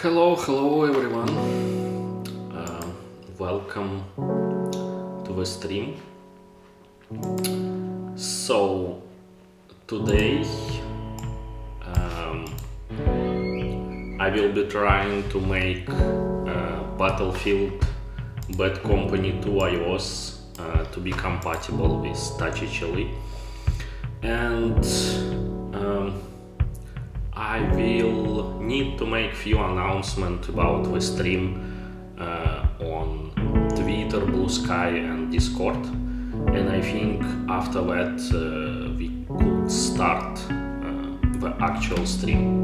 Hello everyone. Welcome to the stream. So today I will be trying to make Battlefield Bad Company 2 iOS to be compatible with touchHLE, and I will need to make few announcements about the stream on Twitter, Blue Sky and Discord, and I think after that we could start the actual stream.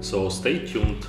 So stay tuned.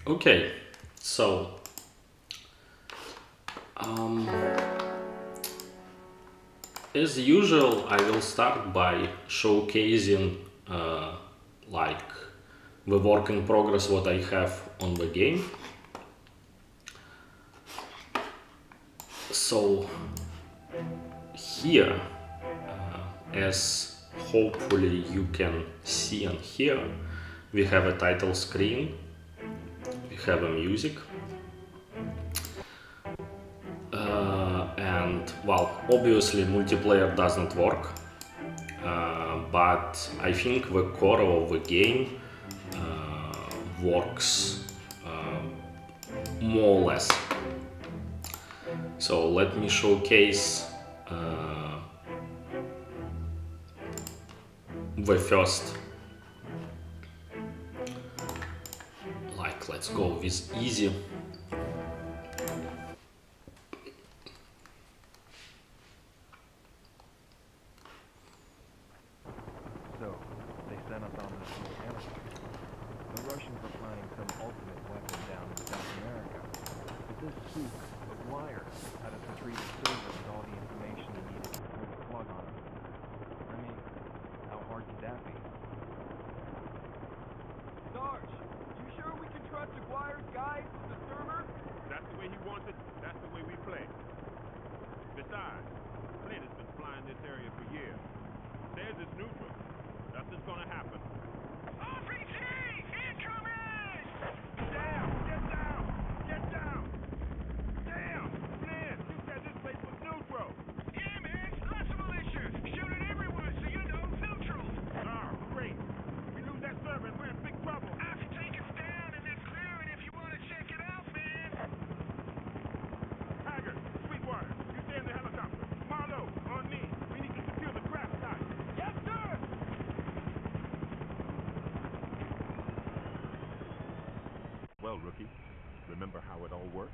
Okay, so as usual, I will start by showcasing like the work in progress what I have on the game. So here, as hopefully you can see and hear, we have a title screen, we have a music, and well, obviously multiplayer doesn't work, but I think the core of the game works more or less. So let me showcase the first, like, let's go with easy. So, they sent us on this little errand. The Russians were planning some ultimate weapon down in South America. But this spook of wires had us retrieve a server with all the information we needed to pull the plug on it. I mean, how hard could that be? Sarge, you sure we can trust Aguirre's guide to the server? That's the way he wants it, that's the way we play. Besides, Flint has been flying this area for years. Says it's neutral. Nothing's gonna happen. RPG! Incoming! Down! Get down! Get down! Damn! Flint, you said this place was neutral! Yeah, man, lots of militia. Shooting everyone, so you know, neutral. Ah, great! We lose that server and we're in big trouble! I can take us down and then clear it if you want to check it out, man. Haggard, Sweetwater, you stay in the helicopter. Marlowe, on me. We need to secure the craft site. Yes, sir! Well, rookie, remember how it all works?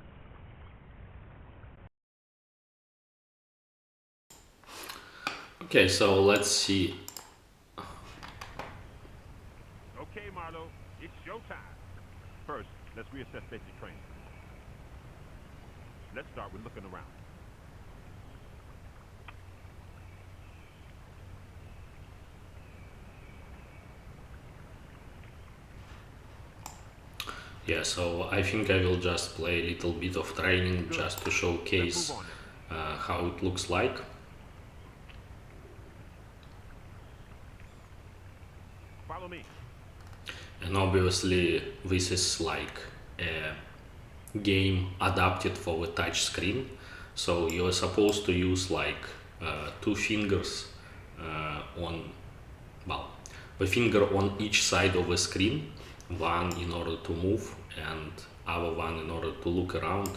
Okay, so let's see. Okay, Marlowe, it's showtime. First, let's reassess basic training. Let's start with looking around. Yeah, so I think I will just play a little bit of training just to showcase how it looks like. Follow me. And obviously this is like a game adapted for the touch screen, so you're supposed to use like two fingers on, well, the finger on each side of the screen, one in order to move and other one in order to look around.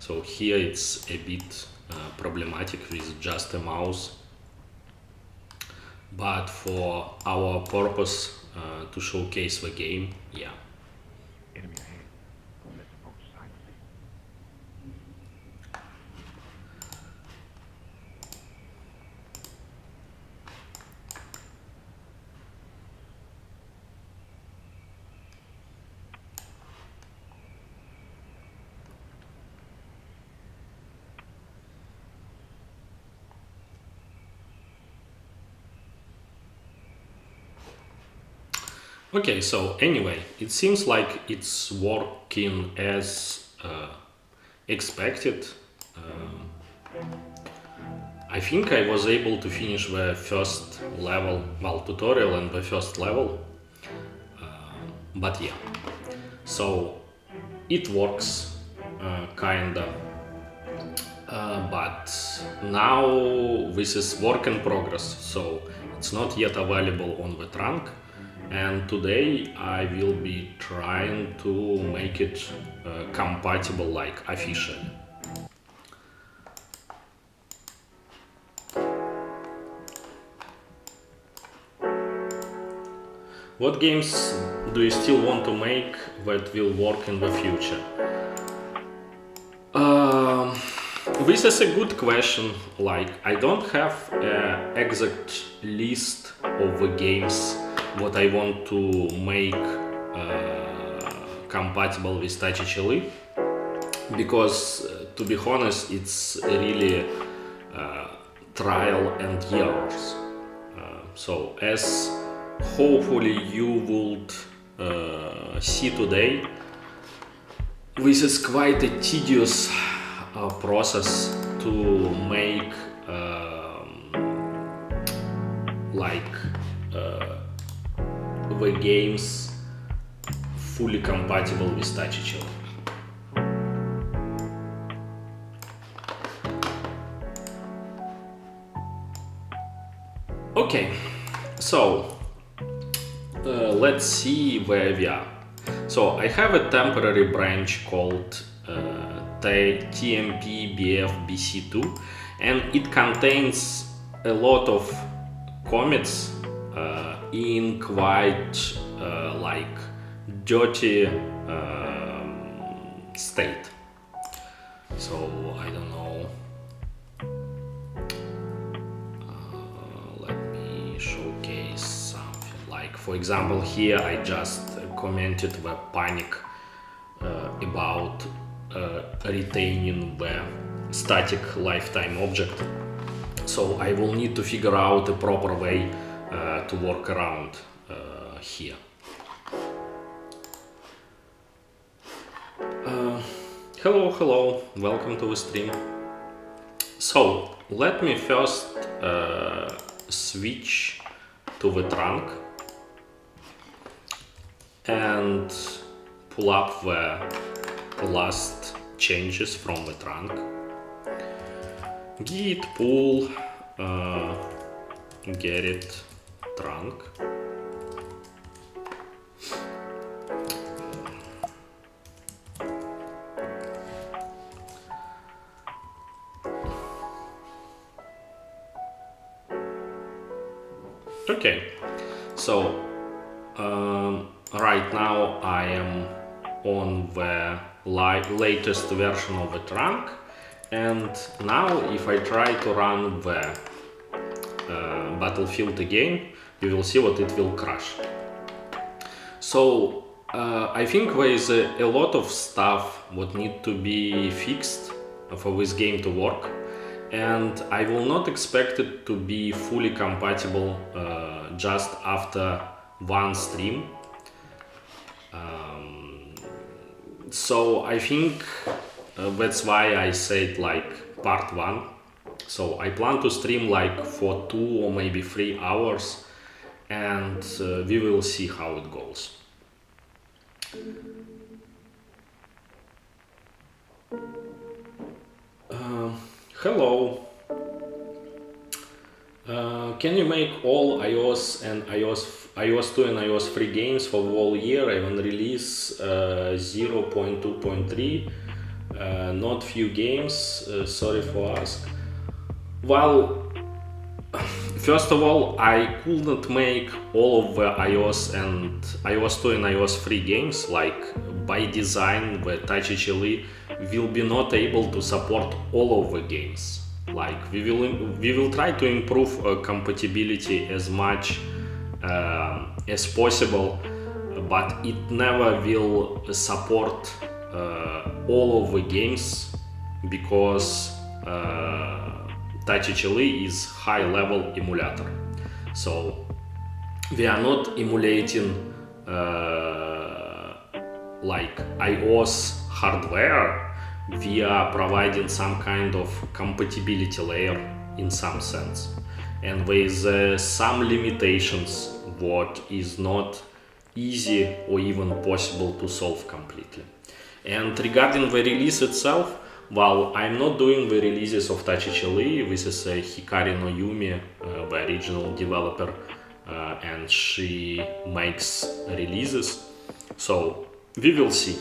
So here it's a bit problematic with just a mouse, but for our purpose to showcase the game, yeah. Enemy ahead. Let's approach silently. Okay, so anyway, it seems like it's working as expected. I think I was able to finish the first level, well, tutorial and the first level, but yeah, so it works kinda, but now this is work in progress, so it's not yet available on the trunk. And today I will be trying to make it compatible, like, officially. What games do you still want to make that will work in the future? This is a good question. Like, I don't have an exact list of the games what I want to make compatible with touchHLE, because to be honest, it's really trial and errors. So as hopefully you would see today, this is quite a tedious process to make the games fully compatible with touchHLE. Okay, so let's see where we are. So I have a temporary branch called tmpbfbc2, and it contains a lot of commits in quite dirty state. So I don't know. Let me showcase something. Like for example, here I just commented the panic about retaining the static lifetime object. So I will need to figure out a proper way to work around here. Hello, welcome to the stream. So let me first switch to the trunk and pull up the last changes from the trunk. Git pull get it trunk. Okay, so right now I am on the latest version of the trunk, and now if I try to run the Battlefield again, you will see what it will crash. So I think there is a lot of stuff what need to be fixed for this game to work, and I will not expect it to be fully compatible just after one stream. So I think that's why I said like part 1. So I plan to stream like for 2 or maybe 3 hours, and we will see how it goes. Hello. Can you make all iOS and iOS 2 and iOS 3 games for the whole year and release 0.2.3? Not few games. Sorry for ask. Well, first of all, I could not make all of the iOS 2 and iOS 3 games. Like by design, the touchHLE will be not able to support all of the games. Like we will try to improve compatibility as much as possible, but it never will support all of the games, because touchHLE is high-level emulator. So we are not emulating like iOS hardware. We are providing some kind of compatibility layer in some sense, and with some limitations what is not easy or even possible to solve completely. And regarding the release itself, well, I'm not doing the releases of touchHLE. This is Hikari no Yumi, the original developer, and she makes releases, so we will see.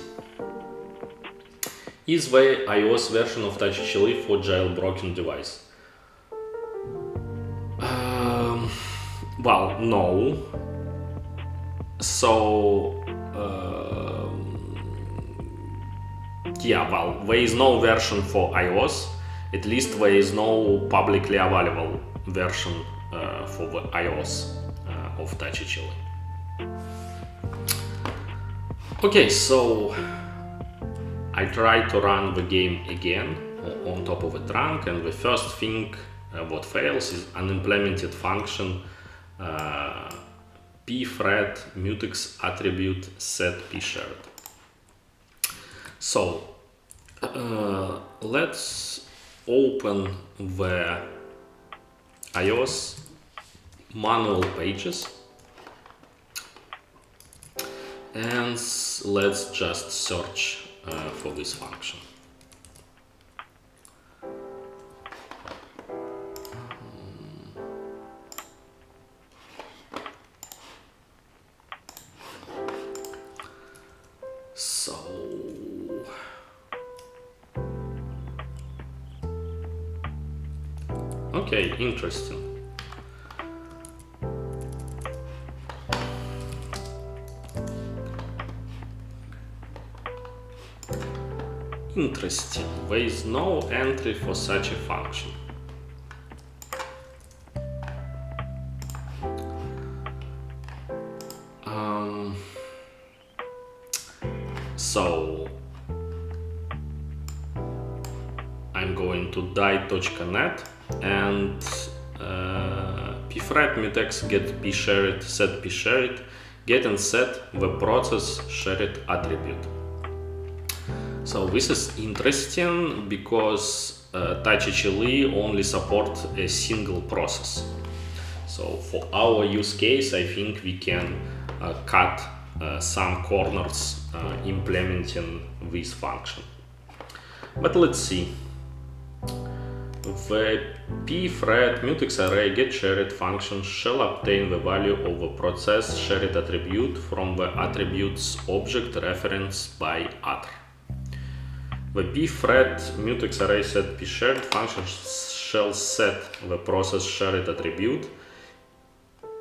Is the iOS version of touchHLE for jailbroken device? Well, no. So yeah, well, there is no version for iOS. At least there is no publicly available version for the iOS of touchHLE. Okay, so I tried to run the game again on top of a trunk, and the first thing what fails is unimplemented function pthread mutex attribute set pshared. So let's open the iOS manual pages and let's just search for this function. Okay, interesting. Interesting. There is no entry for such a function. So I'm going to die.net and pthread mutex get pshared set pshared get and set the process shared attribute. So this is interesting because touchHLE only supports a single process. So for our use case, I think we can cut some corners implementing this function. But let's see. The pthread mutex array get shared function shall obtain the value of the process shared attribute from the attributes object referenced by other. The pthread mutex array set pshared function shall set the process shared attribute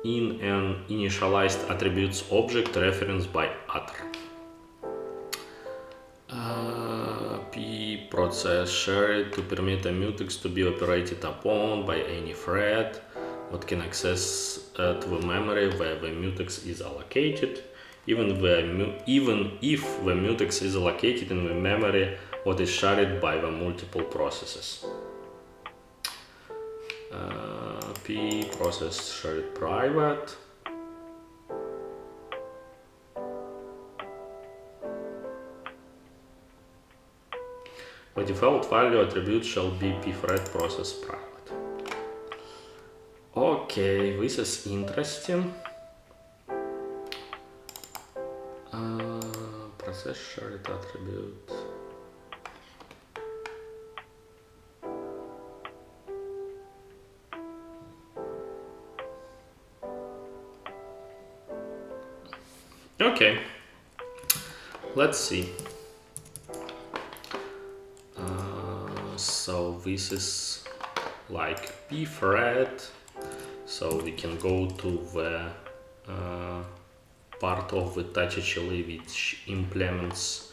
in an initialized attributes object referenced by other. P process shared to permit a mutex to be operated upon by any thread that can access to the memory where the mutex is allocated, even if the mutex is allocated in the memory what is shared by the multiple processes. P process shared private. The default value attribute shall be pthread process private. Okay, this is interesting. Process shared attribute. Okay, let's see. So this is like pthread, so we can go to the part of the touchHLE which implements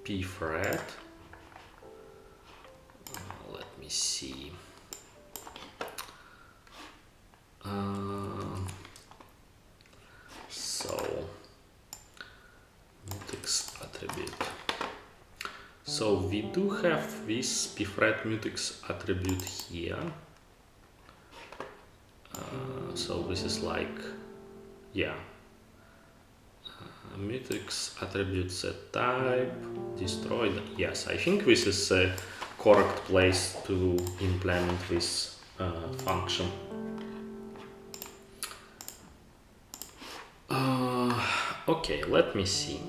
pthread. Let me see. So mutex attribute. So we do have this pthread mutex attribute here. So this is like, yeah, mutex attribute set type destroyed. Yes, I think this is a correct place to implement this function. Okay, let me see.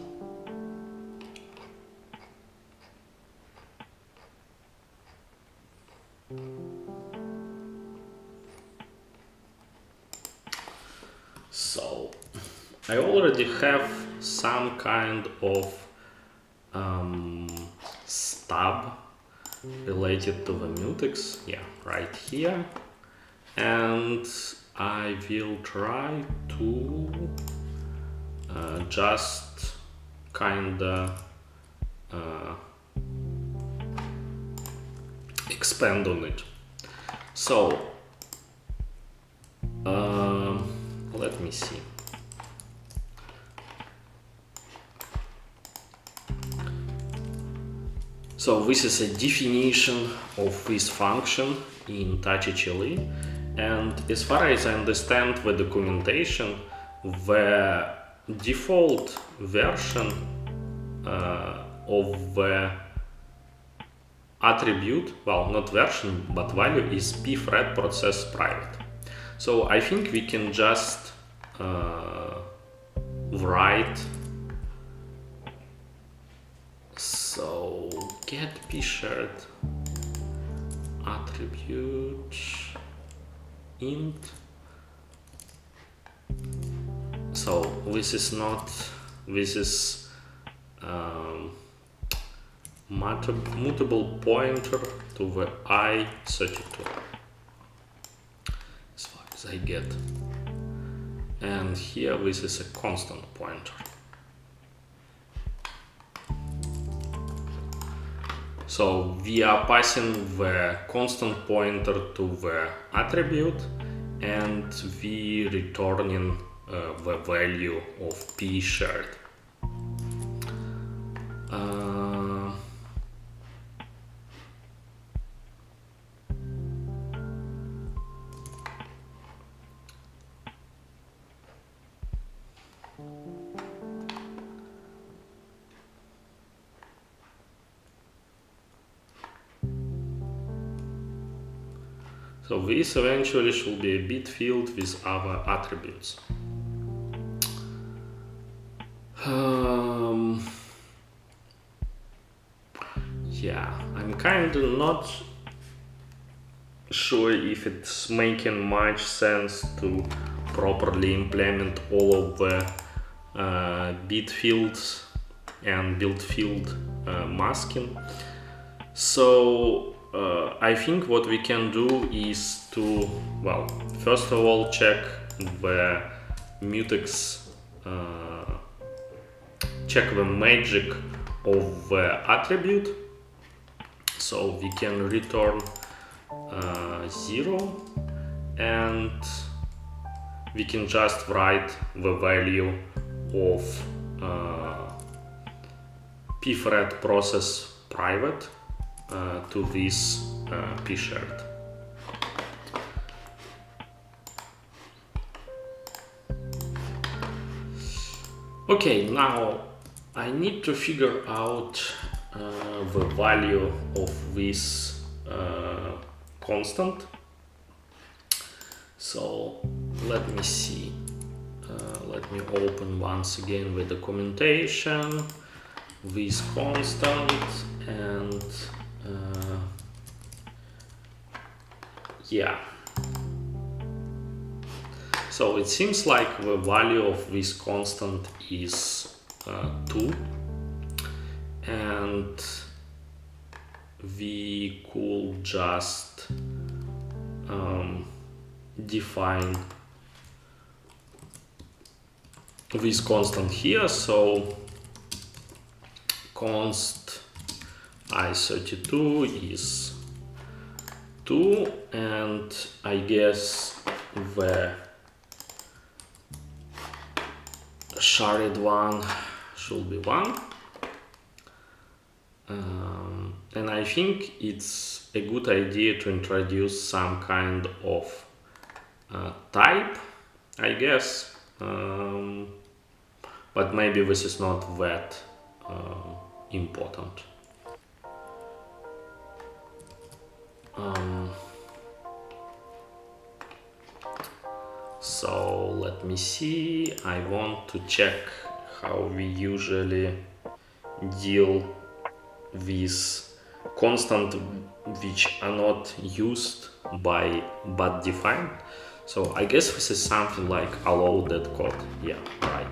So I already have some kind of stub related to the mutex, yeah, right here, and I will try to just kinda expand on it. So let me see. So this is a definition of this function in touchHLE, and as far as I understand the documentation, the default version of the attribute, well, not version but value, is pthread process private. So I think we can just write, so get pshared attribute int. So this is not, this is mutable pointer to the i32 as far as I get, and here this is a constant pointer. So we are passing the constant pointer to the attribute, and we returning the value of pshared. So this eventually should be a bit field with other attributes. Yeah, I'm kind of not sure if it's making much sense to properly implement all of the bit fields and build field masking. So I think what we can do is to, well, first of all check the mutex, check the magic of the attribute. So we can return 0, and we can just write the value of pthread process private to this pshared. Okay, now I need to figure out the value of this constant. So let me see. Let me open once again the documentation, this constant, and yeah. So it seems like the value of this constant is 2, and we could just define this constant here. So const i32 is 2, and I guess the shared one should be 1. And I think it's a good idea to introduce some kind of type, I guess, but maybe this is not that important. So let me see, I want to check how we usually deal with constant which are not used by but defined. So I guess this is something like allow that code. Yeah, right.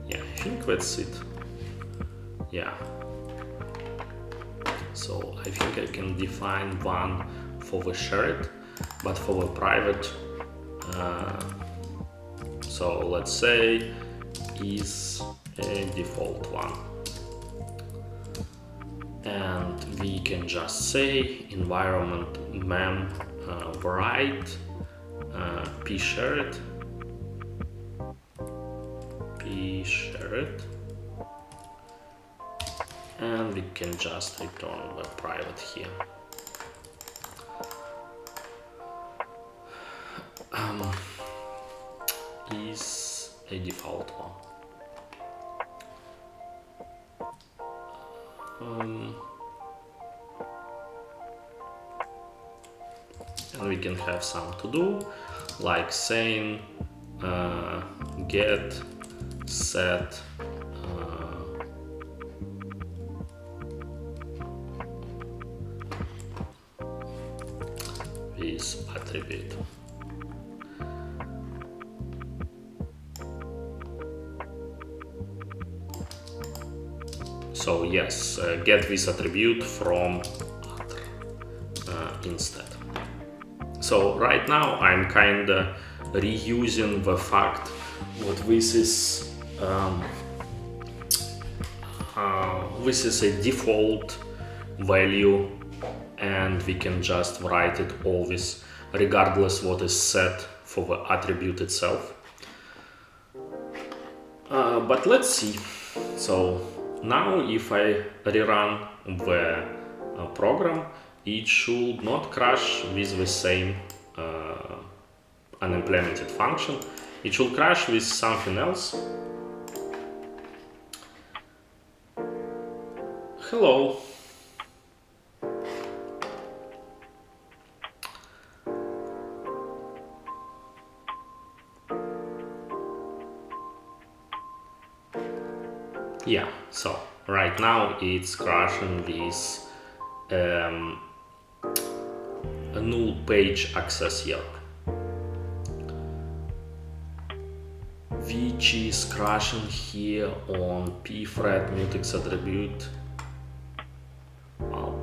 Yeah, I think that's it. Yeah. So I think I can define one for the shared, but for the private, so let's say is a default one, and we can just say environment mem write pshared and we can just return the private here. Is a default one. And we can have some to do, like saying get set this attribute. So yes, get this attribute from instead. So right now I'm kinda reusing the fact that this is a default value, and we can just write it always regardless what is set for the attribute itself. But let's see. So now if I rerun the program, it should not crash with the same unimplemented function. It should crash with something else. Hello. Yeah, so right now it's crashing with a null page access error, which is crashing here on pthread mutex attribute. Wow.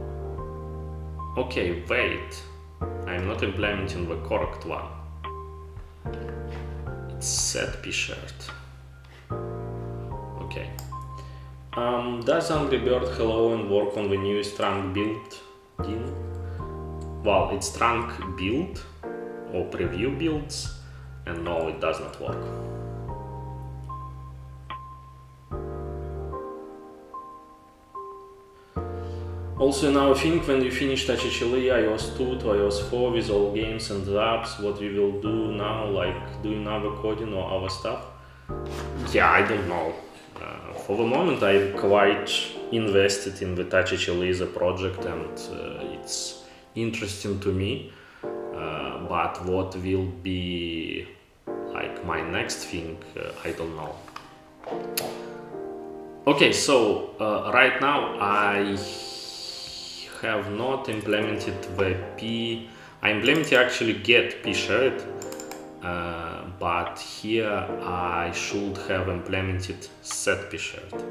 Okay, wait, I'm not implementing the correct one. It's set pshared. Okay. Does Angry Bird Hello and work on the newest trunk build? Well, it's trunk build or preview builds, and no, it does not work. Also, now I think when you finish touchHLE iOS 2 to iOS 4 with all games and apps, what we will do now, like doing other coding or other stuff? Yeah, I don't know. For the moment, I'm quite invested in the touchHLE as a project, and it's interesting to me. But what will be like my next thing, I don't know. Okay, so right now I have not implemented the I implemented actually get pshared. But here I should have implemented set pshared.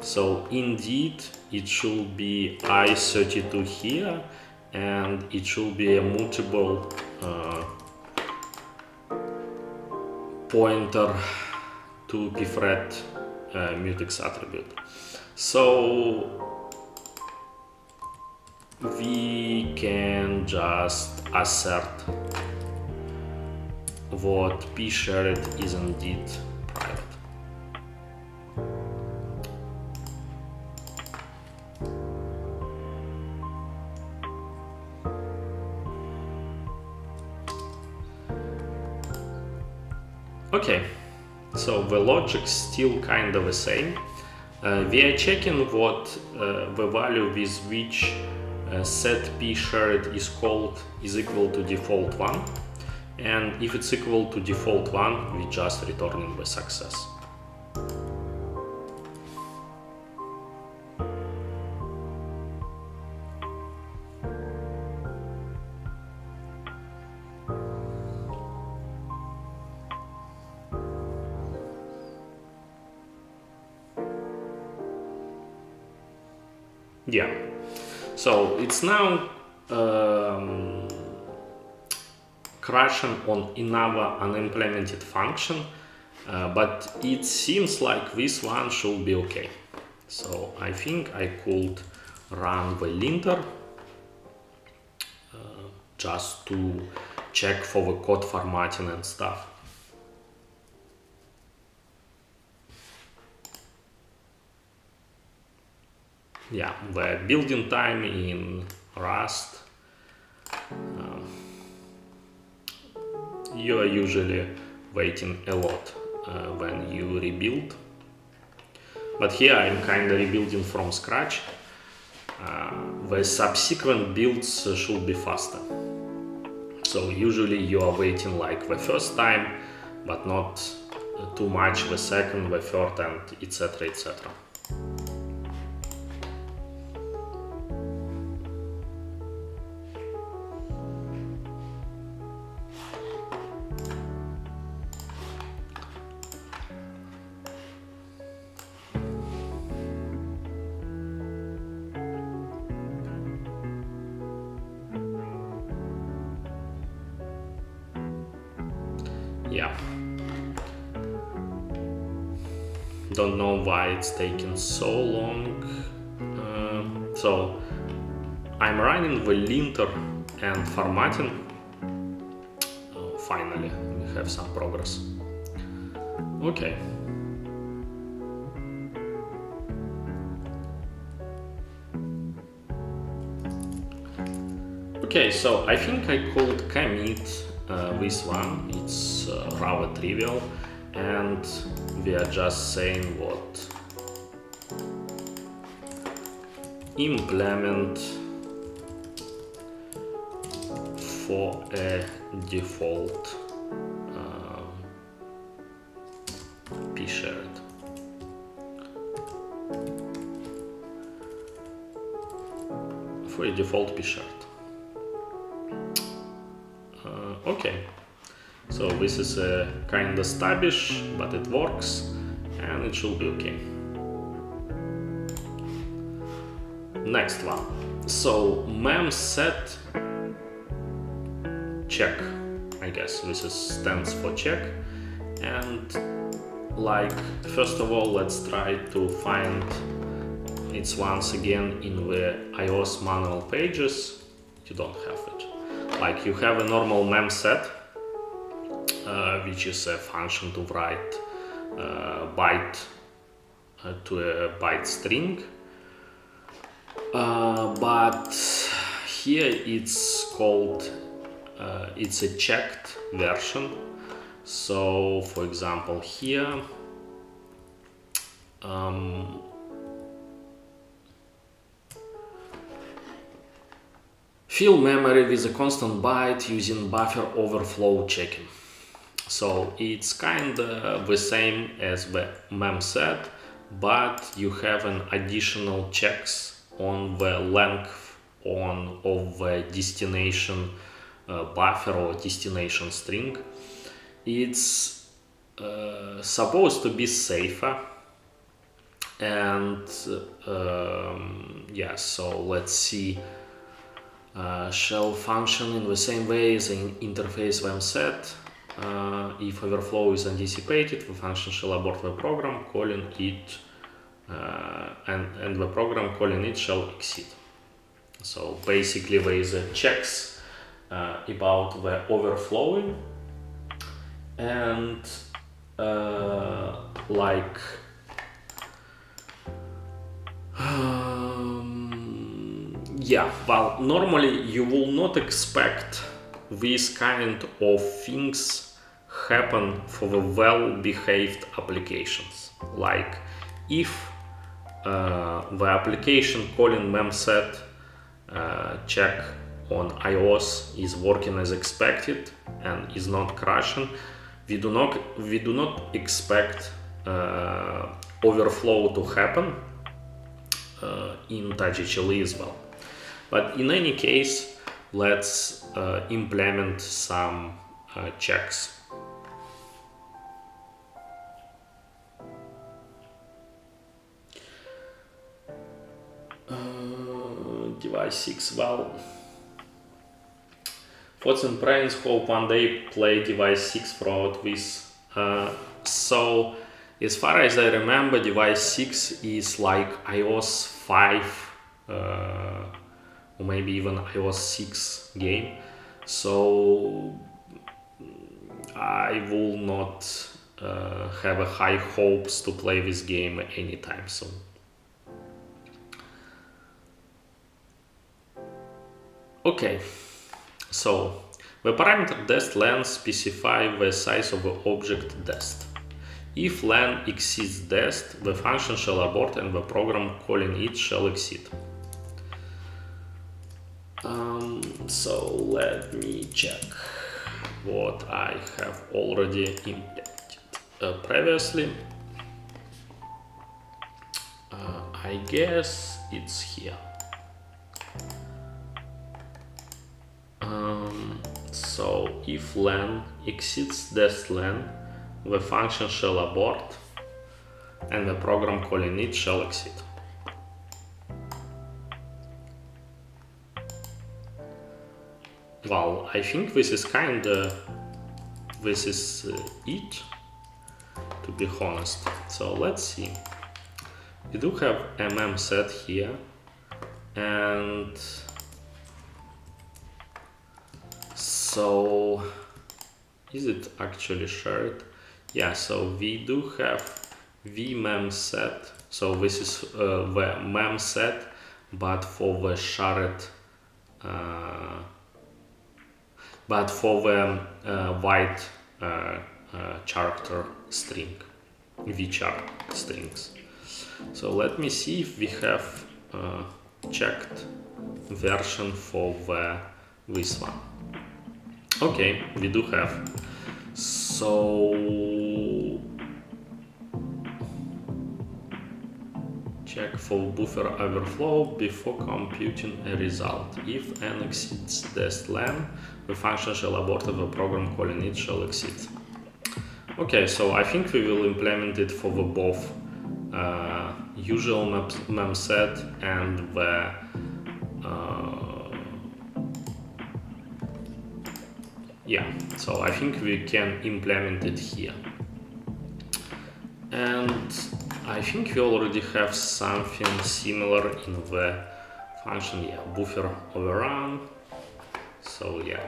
So indeed it should be i32 here, and it should be a mutable pointer to pthread mutex attribute. So we can just assert what pshared is indeed private. Okay, so the logic's still kind of the same. We are checking what the value with which set pshared is called is equal to default one. And if it's equal to default one, we just returning the success. Yeah, so it's now crashing on another unimplemented function, but it seems like this one should be okay. So I think I could run the linter just to check for the code formatting and stuff. yeah, the building time in Rust, you are usually waiting a lot when you rebuild. But here I'm kind of rebuilding from scratch. The subsequent builds should be faster. So usually you are waiting like the first time, but not too much the second, the third, and etc. etc. Yeah. Don't know why it's taking so long. So I'm running the linter and formatting. Oh, finally, we have some progress. Okay. Okay, so I think I could commit this one. It's rather trivial, and we are just saying what implement for a default p-shared. For a default p-shared. Okay, so this is a kind of stubbish, but it works and it should be okay. Next one. So mem set check. I guess this stands for check. And like, first of all, let's try to find it once again in the iOS manual pages. You don't have it. Like, you have a normal mem set, which is a function to write byte to a byte string, but here it's called it's a checked version. So for example here fill memory with a constant byte using buffer overflow checking. So it's kind of the same as the mem set, but you have an additional checks on the length of the destination buffer or destination string. It's supposed to be safer, and yeah, so let's see. Shall function in the same way as an interface mem set. If overflow is anticipated, the function shall abort the program, calling it, and the program calling it shall exceed. So basically there is a checks about the overflowing, and like yeah, well, normally you will not expect these kind of things happen for the well-behaved applications. Like if the application calling memset check on iOS is working as expected and is not crashing, we do not expect overflow to happen in touchHLE as well. But in any case, let's implement some checks. Device 6, well, thoughts and prayers, hope one day play device 6 throughout this. So as far as I remember, device 6 is like iOS 5 or maybe even iOS 6 game, so I will not have high hopes to play this game anytime soon. Okay, so the parameter dest len specifies the size of the object dest. If len exceeds dest, the function shall abort and the program calling it shall exceed. So let me check what I have already implemented previously. I guess it's here. So if len exceeds dest len, the function shall abort and the program calling it shall exceed. Well, I think this is it, to be honest. So let's see. We do have set here, and so is it actually shared? Yeah, so we do have vmemset. So this is the memset, but for the shared but for the white character string, vchar strings. So let me see if we have checked version for this one. Okay, we do have. So check for buffer overflow before computing a result. If n exceeds dest len, the function shall abort and the program calling it shall exceed. Okay, so I think we will implement it for the both usual memset and the yeah, so I think we can implement it here. And I think we already have something similar in the function, yeah, buffer overrun. So yeah.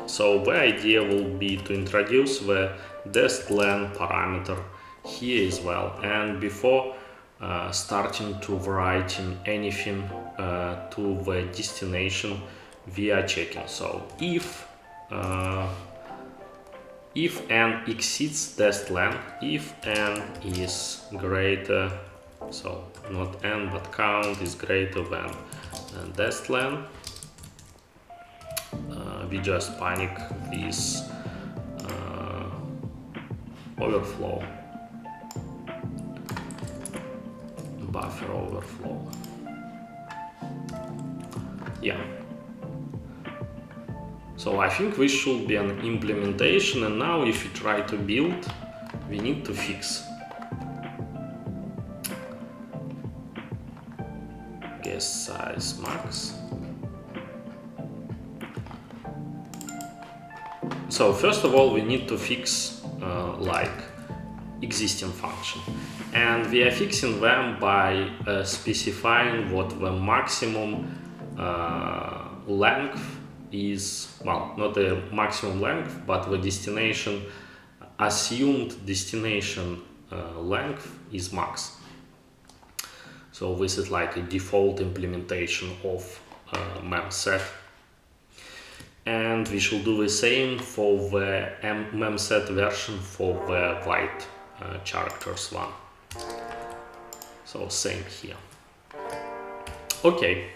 So the idea will be to introduce the dest len parameter here as well, and before starting to writing anything to the destination, we are checking. So if n exceeds dest len, if n is greater, so not n but count is greater than dest len, we just panic this overflow, buffer overflow. Yeah. So I think this should be an implementation, and now if we try to build, we need to fix. Guess size max. So first of all, we need to fix like existing function, and we are fixing them by specifying what the maximum length is. Well, not the maximum length, but the destination, assumed destination length is max. So this is like a default implementation of memset. And we should do the same for the memset version for the white characters one. So same here. Okay.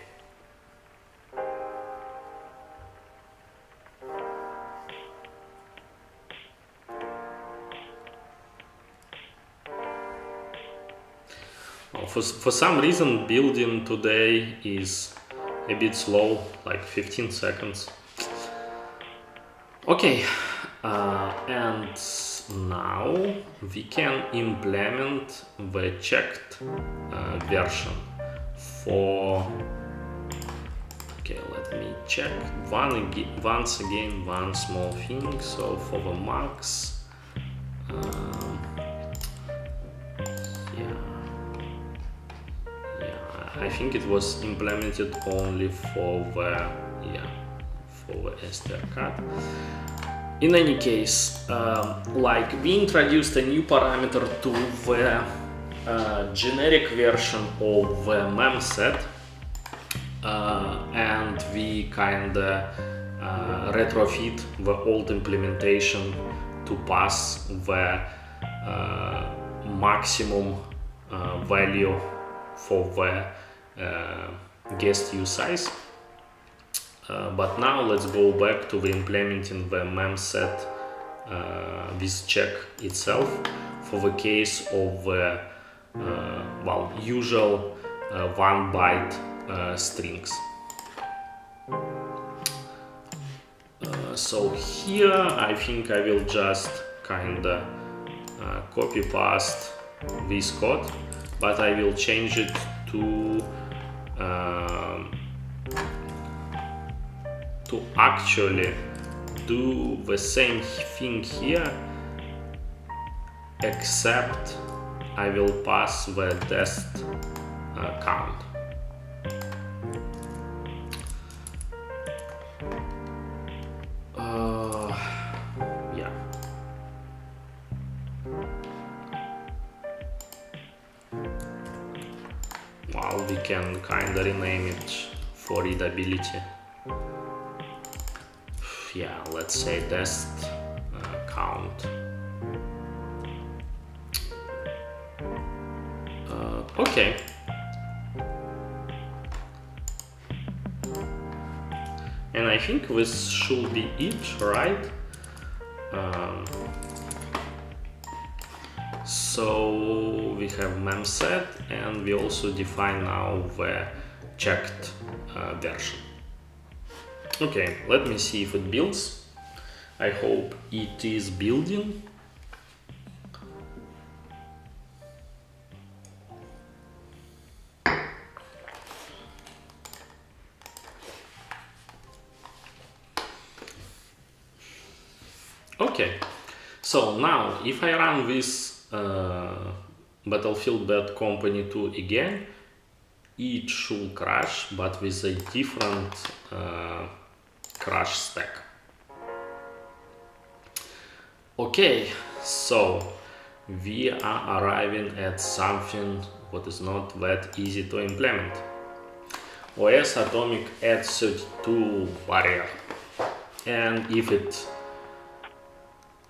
For some reason, building today is a bit slow, like 15 seconds. Okay, and now we can implement the checked version for. Okay, let me check once again one small thing. So for the max, I think it was implemented only for the str cut. In any case, like we introduced a new parameter to the generic version of the mem set, and we kinda retrofit the old implementation to pass the maximum value for the guest use size. But now let's go back to the implementing the mem set with check itself for the case of the usual 1 byte strings. So here I think I will just kinda copy paste this code, but I will change it to actually do the same thing here, except I will pass the test count. Yeah. Well, we can kinda rename it for readability. Yeah, let's say test count. Okay. And I think this should be it, right? So we have mem set, and we also define now the checked version. Okay, let me see if it builds. I hope it is building. Okay, so now if I run this Battlefield Bad Company 2 again, it should crash, but with a different crash stack. Okay, so we are arriving at something what is not that easy to implement. OSAtomic adds 32 barrier, and if it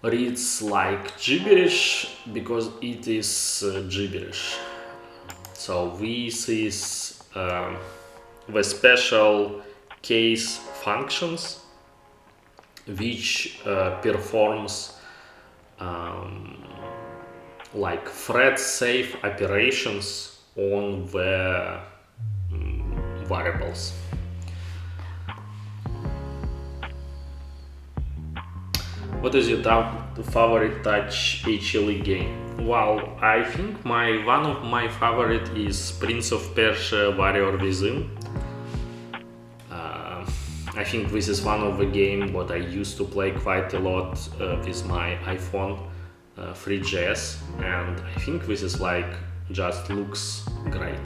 reads like gibberish, because it is gibberish. So this is the special case functions which performs like thread safe operations on the variables. What is your favorite touchHLE game? Well, I think one of my favorite is Prince of Persia Warrior Within. I think this is one of the game what I used to play quite a lot with my iPhone 3GS, and I think this is like just looks great.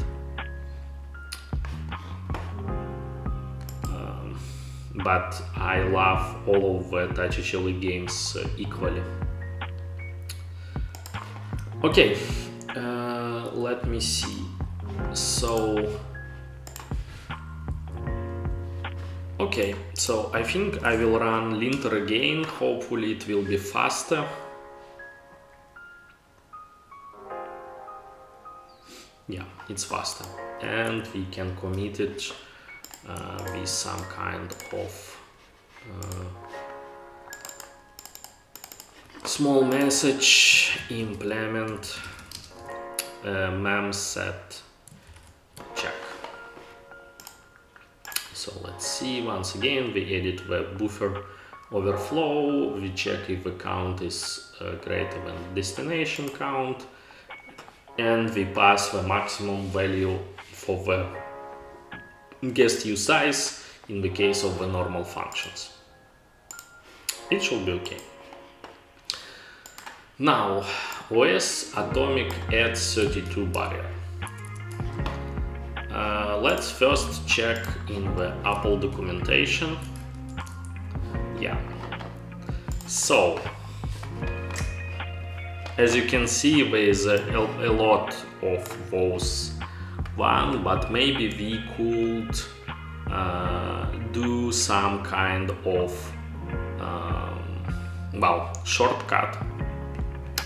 But I love all of the touchHLE games equally. Okay, let me see. So, okay, so I think I will run linter again. Hopefully it will be faster. Yeah, it's faster, and we can commit it with some kind of small message, implement mem set check. So let's see, once again we edit the buffer overflow, we check if the count is greater than destination count, and we pass the maximum value for the guest use size in the case of the normal functions. It should be okay. Now, OSAtomic adds 32 barrier. Let's first check in the Apple documentation. Yeah. So, as you can see, there is a lot of those one, but maybe we could do some kind of shortcut,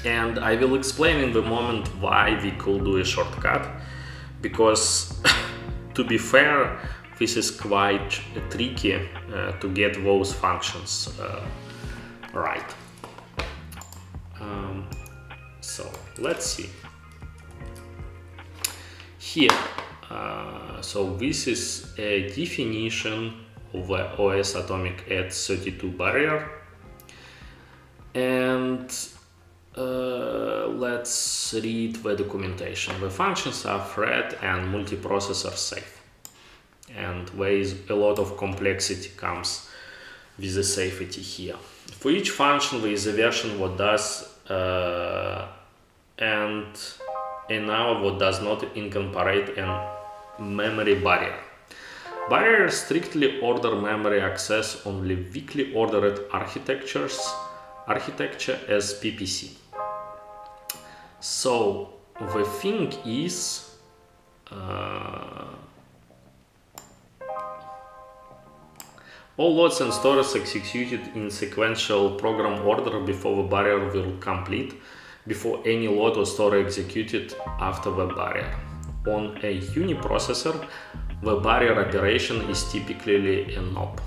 and I will explain in the moment why we could do a shortcut, because to be fair, this is quite tricky to get those functions right. So let's see here. So this is a definition of the OSAtomic at 32 barrier, and let's read the documentation. The functions are thread and multiprocessor safe, and there is a lot of complexity comes with the safety here. For each function there is a version what does and another what does not incorporate a memory barrier. Barrier strictly order memory access only weakly ordered architecture as PPC. So the thing is all loads and stores executed in sequential program order before the barrier will complete, before any load or store executed after the barrier. On a uniprocessor, the barrier operation is typically a NOP.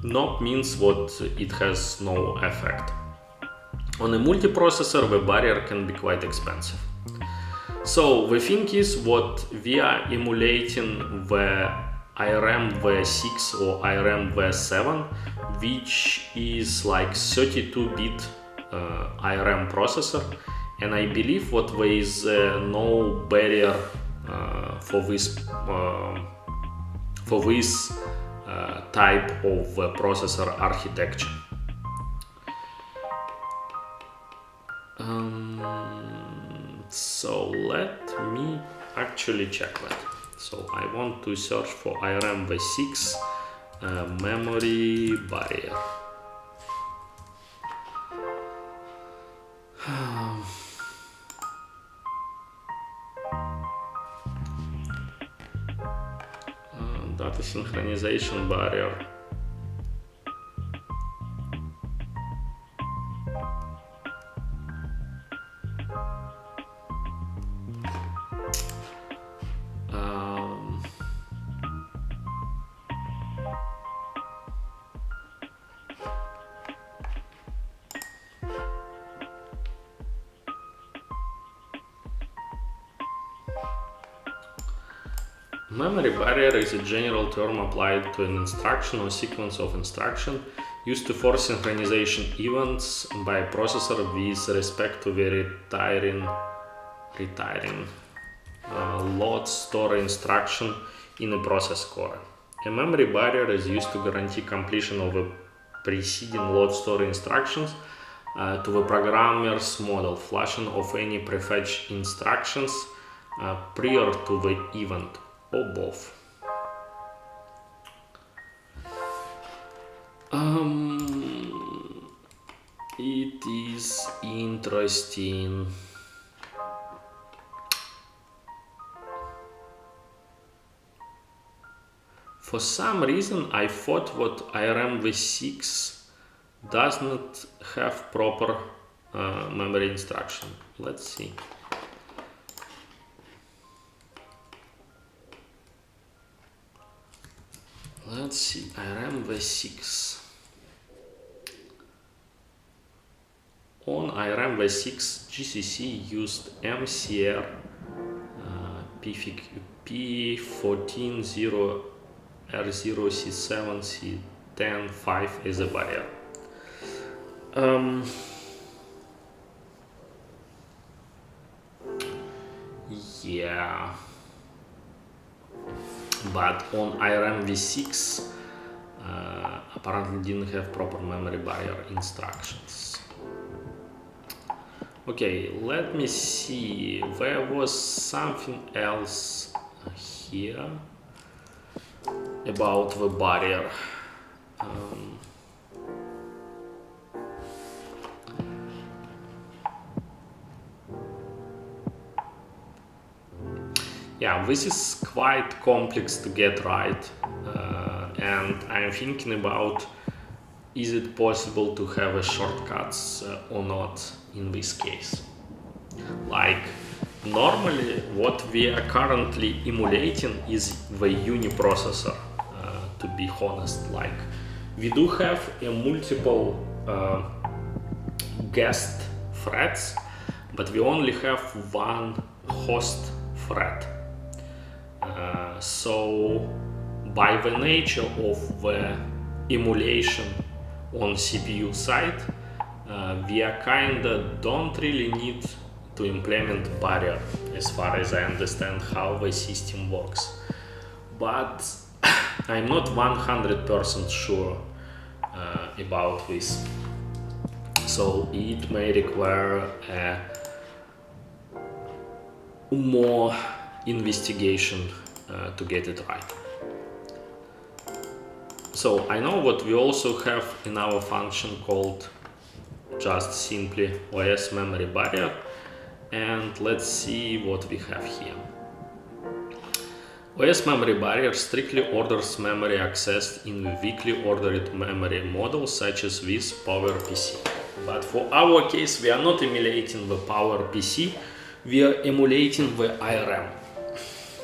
NOP means what it has no effect. On a multiprocessor, the barrier can be quite expensive. So the thing is what we are emulating the IRM v6 or IRM v7, which is like 32-bit IRM processor, and I believe what there is no barrier for this type of processor architecture. So let me actually check that. So I want to search for IRM v6 memory barrier. Data synchronization barrier. Memory barrier is a general term applied to an instruction or sequence of instruction used to force synchronization events by a processor with respect to the retiring load store instruction in a process core. A memory barrier is used to guarantee completion of the preceding load store instructions to the programmer's model, flushing of any prefetched instructions prior to the event, or both. It is interesting. For some reason I thought what IRM v6 does not have proper memory instruction. Let's see. Let's see, IRM v6. On IRM v6, GCC used MCR P140R0C7C105 as a barrier. Yeah. But on IRM v6 apparently didn't have proper memory barrier instructions. Okay, let me see. There was something else here about the barrier. Yeah, this is quite complex to get right, and I'm thinking about, is it possible to have a shortcuts or not in this case? Like, normally what we are currently emulating is the uniprocessor, to be honest. Like, we do have a multiple guest threads, but we only have one host thread. So by the nature of the emulation on CPU side, we are kinda don't really need to implement barrier, as far as I understand how the system works. But I'm not 100% sure about this. So it may require more investigation to get it right. So I know what we also have in our function called just simply OS memory barrier, and let's see what we have here. OS memory barrier strictly orders memory accessed in the weakly ordered memory model, such as this PowerPC. But for our case, we are not emulating the PowerPC, we are emulating the IRM.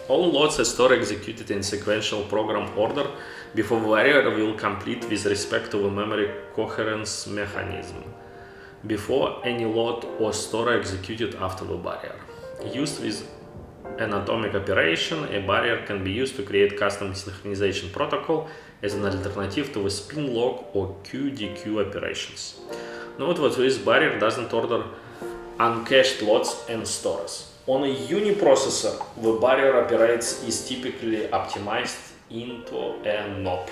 All loads are stored executed in sequential program order before the barrier will complete with respect to the memory coherence mechanism, before any load or store executed after the barrier. Used with an atomic operation, a barrier can be used to create custom synchronization protocol as an alternative to the spin lock or QDQ operations. Note that this barrier doesn't order uncached loads and stores. On a uniprocessor, the barrier operates is typically optimized into a knob.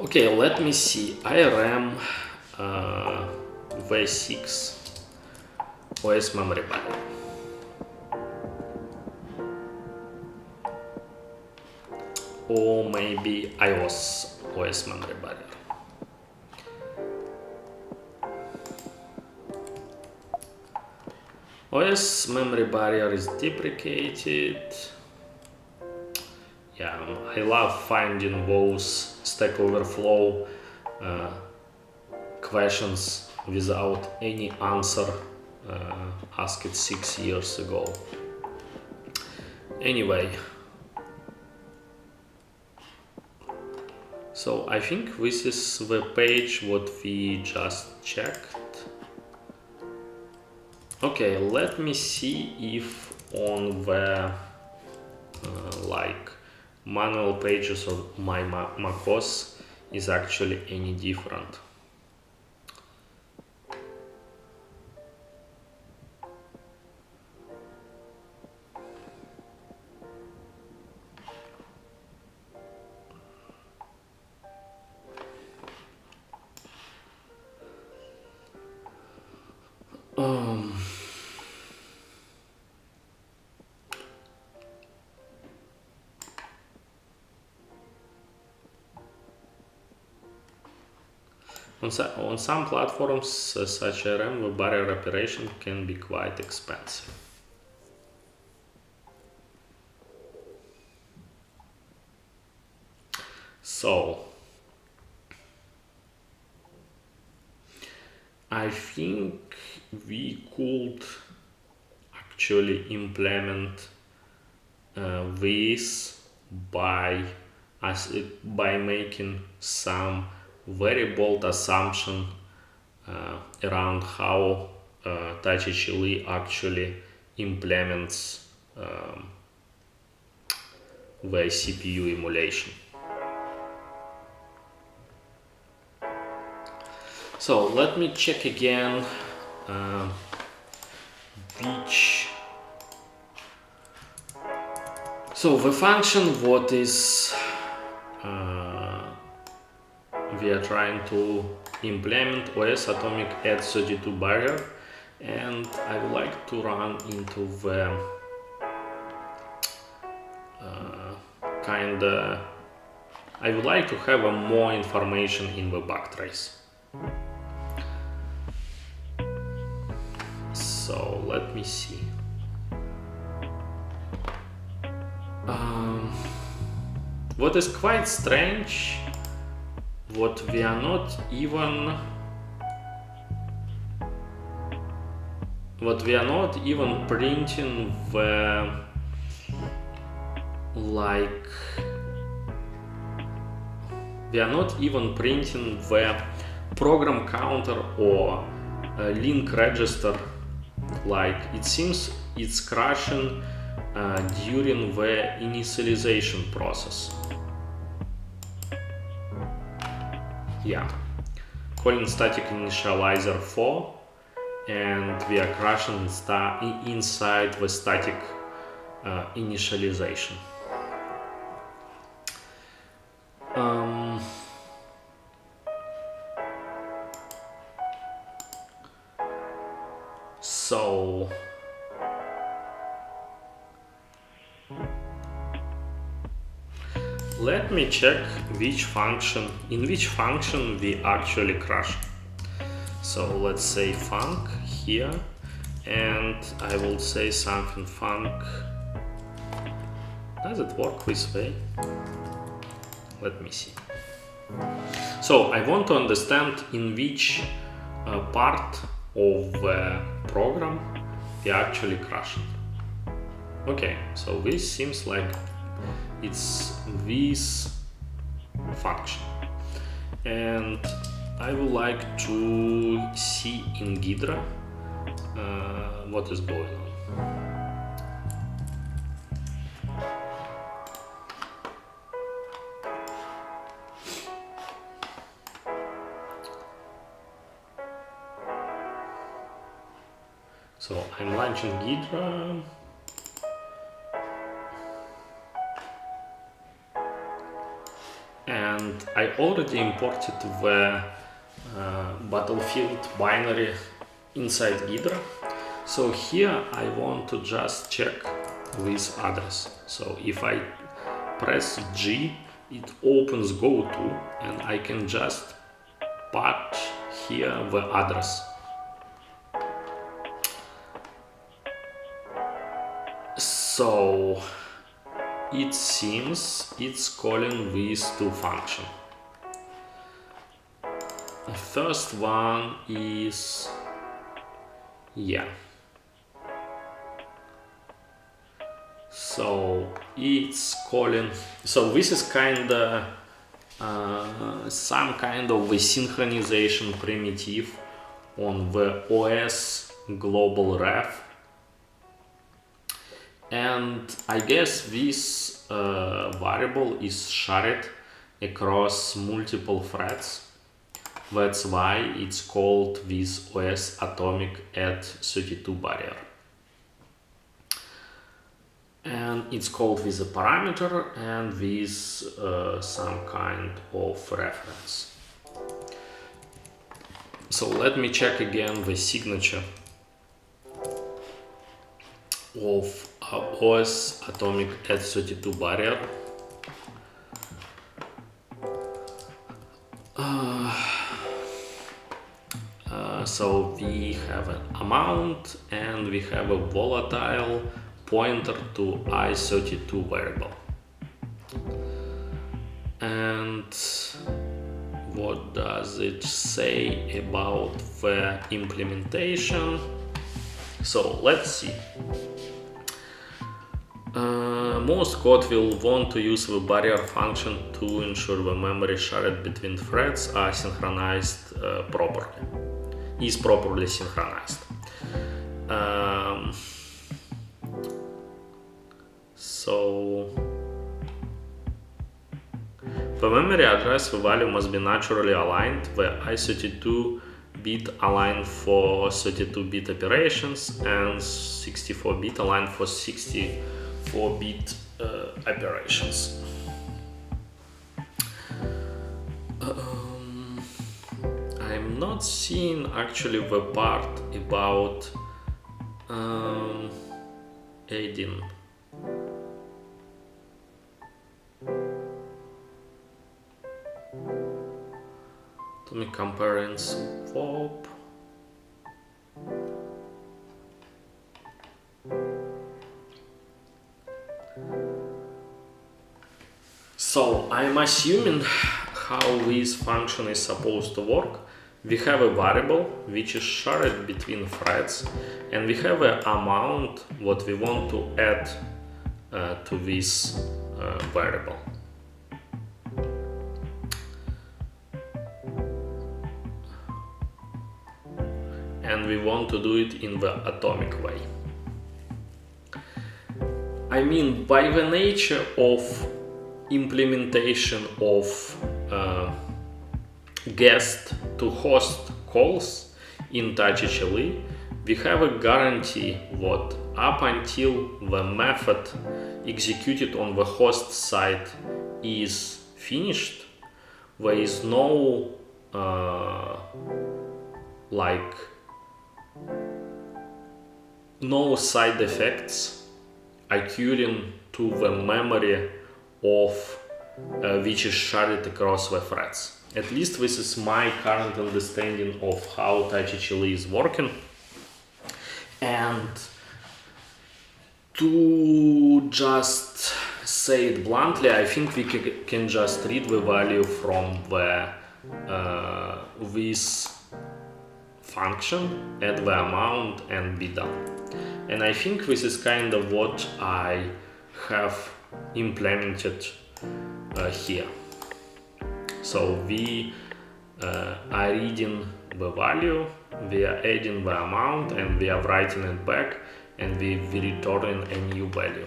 Okay, let me see. IRM V6 OS memory barrier. Or maybe iOS OS memory barrier. OS memory barrier is deprecated. Yeah, I love finding those Stack Overflow questions without any answer asked 6 years ago. Anyway, so I think this is the page what we just checked. Okay, let me see if on the like manual pages of my macOS is actually any different. On some platforms, such IRM, the barrier operation can be quite expensive. So, I think we could actually implement this by making some very bold assumption around how touchHLE actually implements the CPU emulation. So let me check again which. So the function what is we are trying to implement OSAtomic add 32 barrier, and I would like to run into the I would like to have more information in the backtrace. So let me see. what is quite strange, what we are not even printing the program counter or link register. Like, it seems it's crashing during the initialization process. Yeah, calling static initializer 4, and we are crashing inside the static initialization. So let me check in which function we actually crash. So let's say func here, and I will say something func. Does it work this way? Let me see. So I want to understand in which part of the program we actually crashed. Okay, so this seems like it's this function, and I would like to see in Ghidra what is going on. So I'm launching Ghidra. And I already imported the Battlefield binary inside Ghidra. So here I want to just check this address. So if I press G, it opens GoTo, and I can just patch here the address. So it seems it's calling these two functions. The first one is, yeah. So it's calling, so this is kinda some kind of a synchronization primitive on the OS global ref. And I guess this variable is shared across multiple threads. That's why it's called this OSAtomic at 32 barrier. And it's called with a parameter and with some kind of reference. So let me check again the signature of OSAtomic at 32 barrier. So we have an amount and we have a volatile pointer to i32 variable. And what does it say about the implementation? So let's see. Most code will want to use the barrier function to ensure the memory shared between threads are synchronized is properly synchronized. So the memory address, the value must be naturally aligned. The i32 bit aligned for 32-bit operations and 64-bit aligned for 64-bit operations. I'm not seeing actually the part about adding to me comparing swap. So I'm assuming how this function is supposed to work. We have a variable which is shared between threads, and we have an amount what we want to add to this variable. And we want to do it in the atomic way. I mean, by the nature of implementation of guest to host calls in touchHLE, we have a guarantee that up until the method executed on the host side is finished, there is no no side effects occurring to the memory of which is shared across the threads. At least this is my current understanding of how touchHLE is working. And to just say it bluntly, I think we can just read the value from the this function, add the amount, and be done. And I think this is kind of what I have implemented here. So we are reading the value, we are adding the amount, and we are writing it back, and we returning a new value.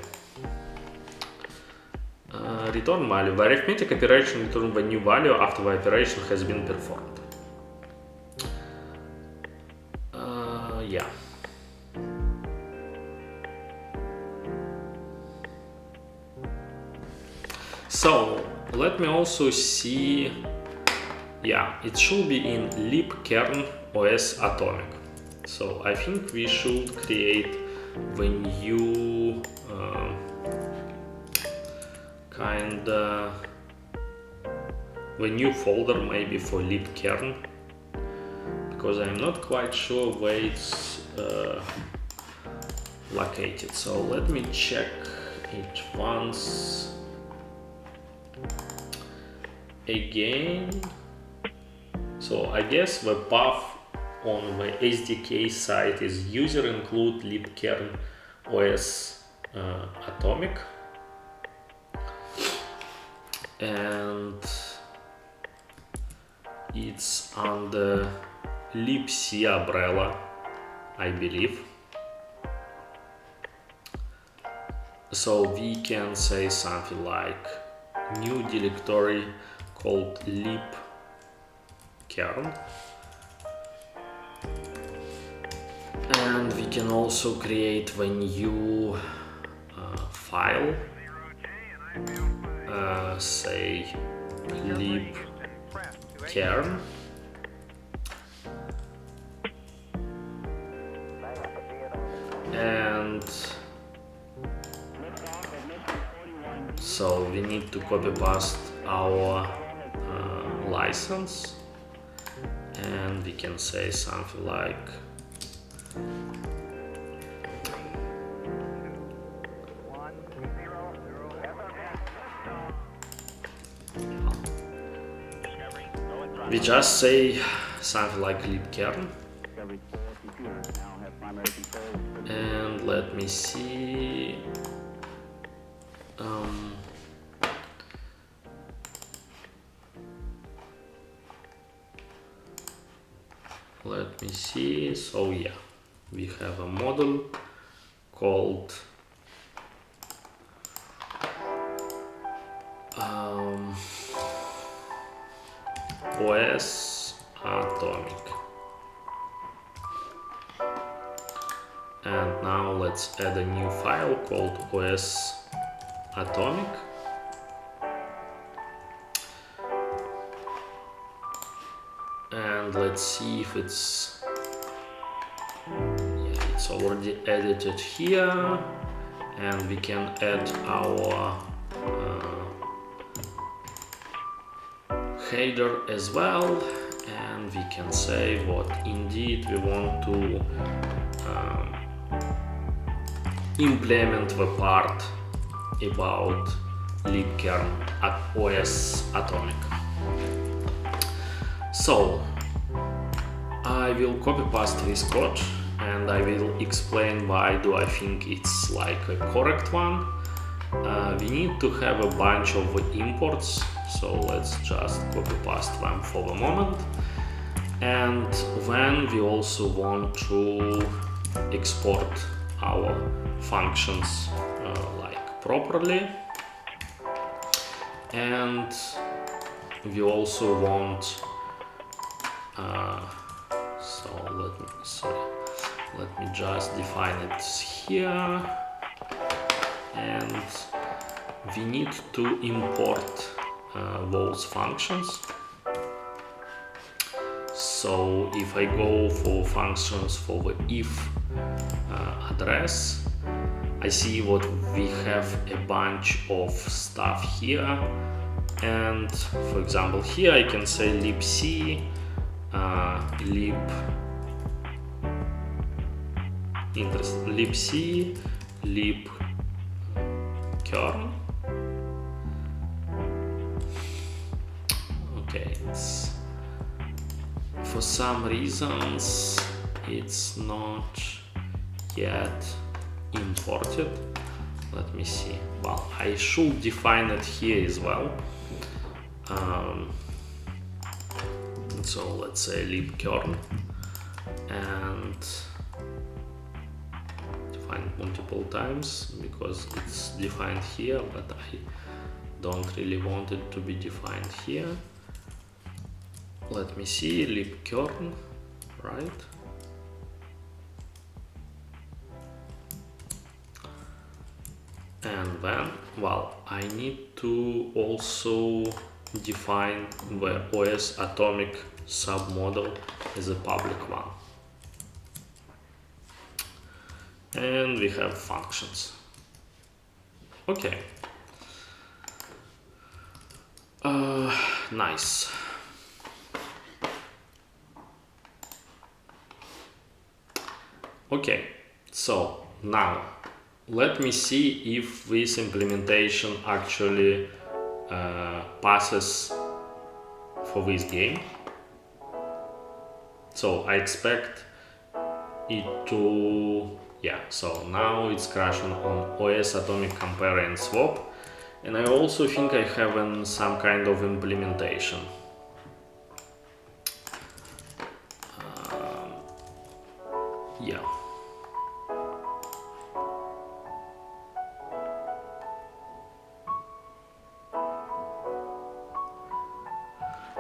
Return value. The arithmetic operation returns the new value after the operation has been performed. Yeah. So let me also see. Yeah, it should be in libkern OSAtomic. So I think we should create the new the new folder maybe for libkern, because I'm not quite sure where it's located. So let me check it once again. So I guess the path on the SDK side is user include libkern OSAtomic, and it's under libc umbrella, I believe. So we can say something like new directory called libkern, and we can also create the new file, say libkern, and so we need to copy paste our license, and we can say something like we just say something like libkern, and let me see. Let me see. So yeah, we have a model called OSAtomic, and now let's add a new file called OSAtomic, and let's see if it's already edited here, and we can add our header as well, and we can say what indeed we want to implement the part about libkern at OSAtomic. So I will copy paste this code and I will explain why do I think it's like a correct one. We need to have a bunch of imports, so let's just copy paste them for the moment. And then we also want to export our functions like properly, and we also want let me just define it here, and we need to import those functions. So if I go for functions for the if address, I see what we have a bunch of stuff here, and for example here I can say libc libc libkern. Okay, for some reasons it's not yet imported. Let me see. Well, I should define it here as well. So let's say libkern and define it multiple times because it's defined here, but I don't really want it to be defined here. Let me see, libkern, right? And then, well, I need to also define the OSAtomic submodel as a public one. And we have functions. Okay. Nice. Okay, so now let me see if this implementation actually passes for this game. So I expect it to, yeah, so now it's crashing on OSAtomic compare and swap, and I also think I have some kind of implementation. Yeah.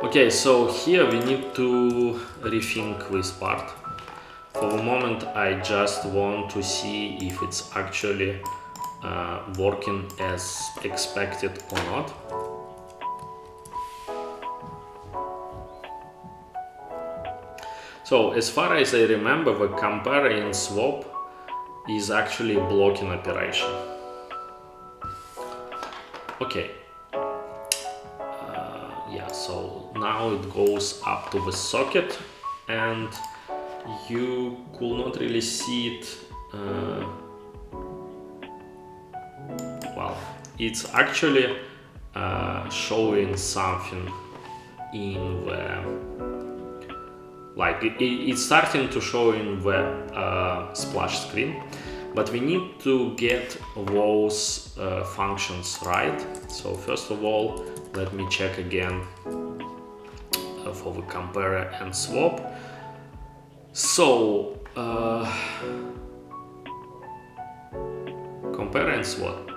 Okay, so here we need to rethink this part. For the moment I just want to see if it's actually working as expected or not. So as far as I remember, the compare and swap is actually a blocking operation. Okay. Yeah, so now it goes up to the socket, and you could not really see it. Well, it's actually showing something in the, like it's starting to show in the splash screen, but we need to get those functions right. So first of all, let me check again for the compare and swap. So compare and swap,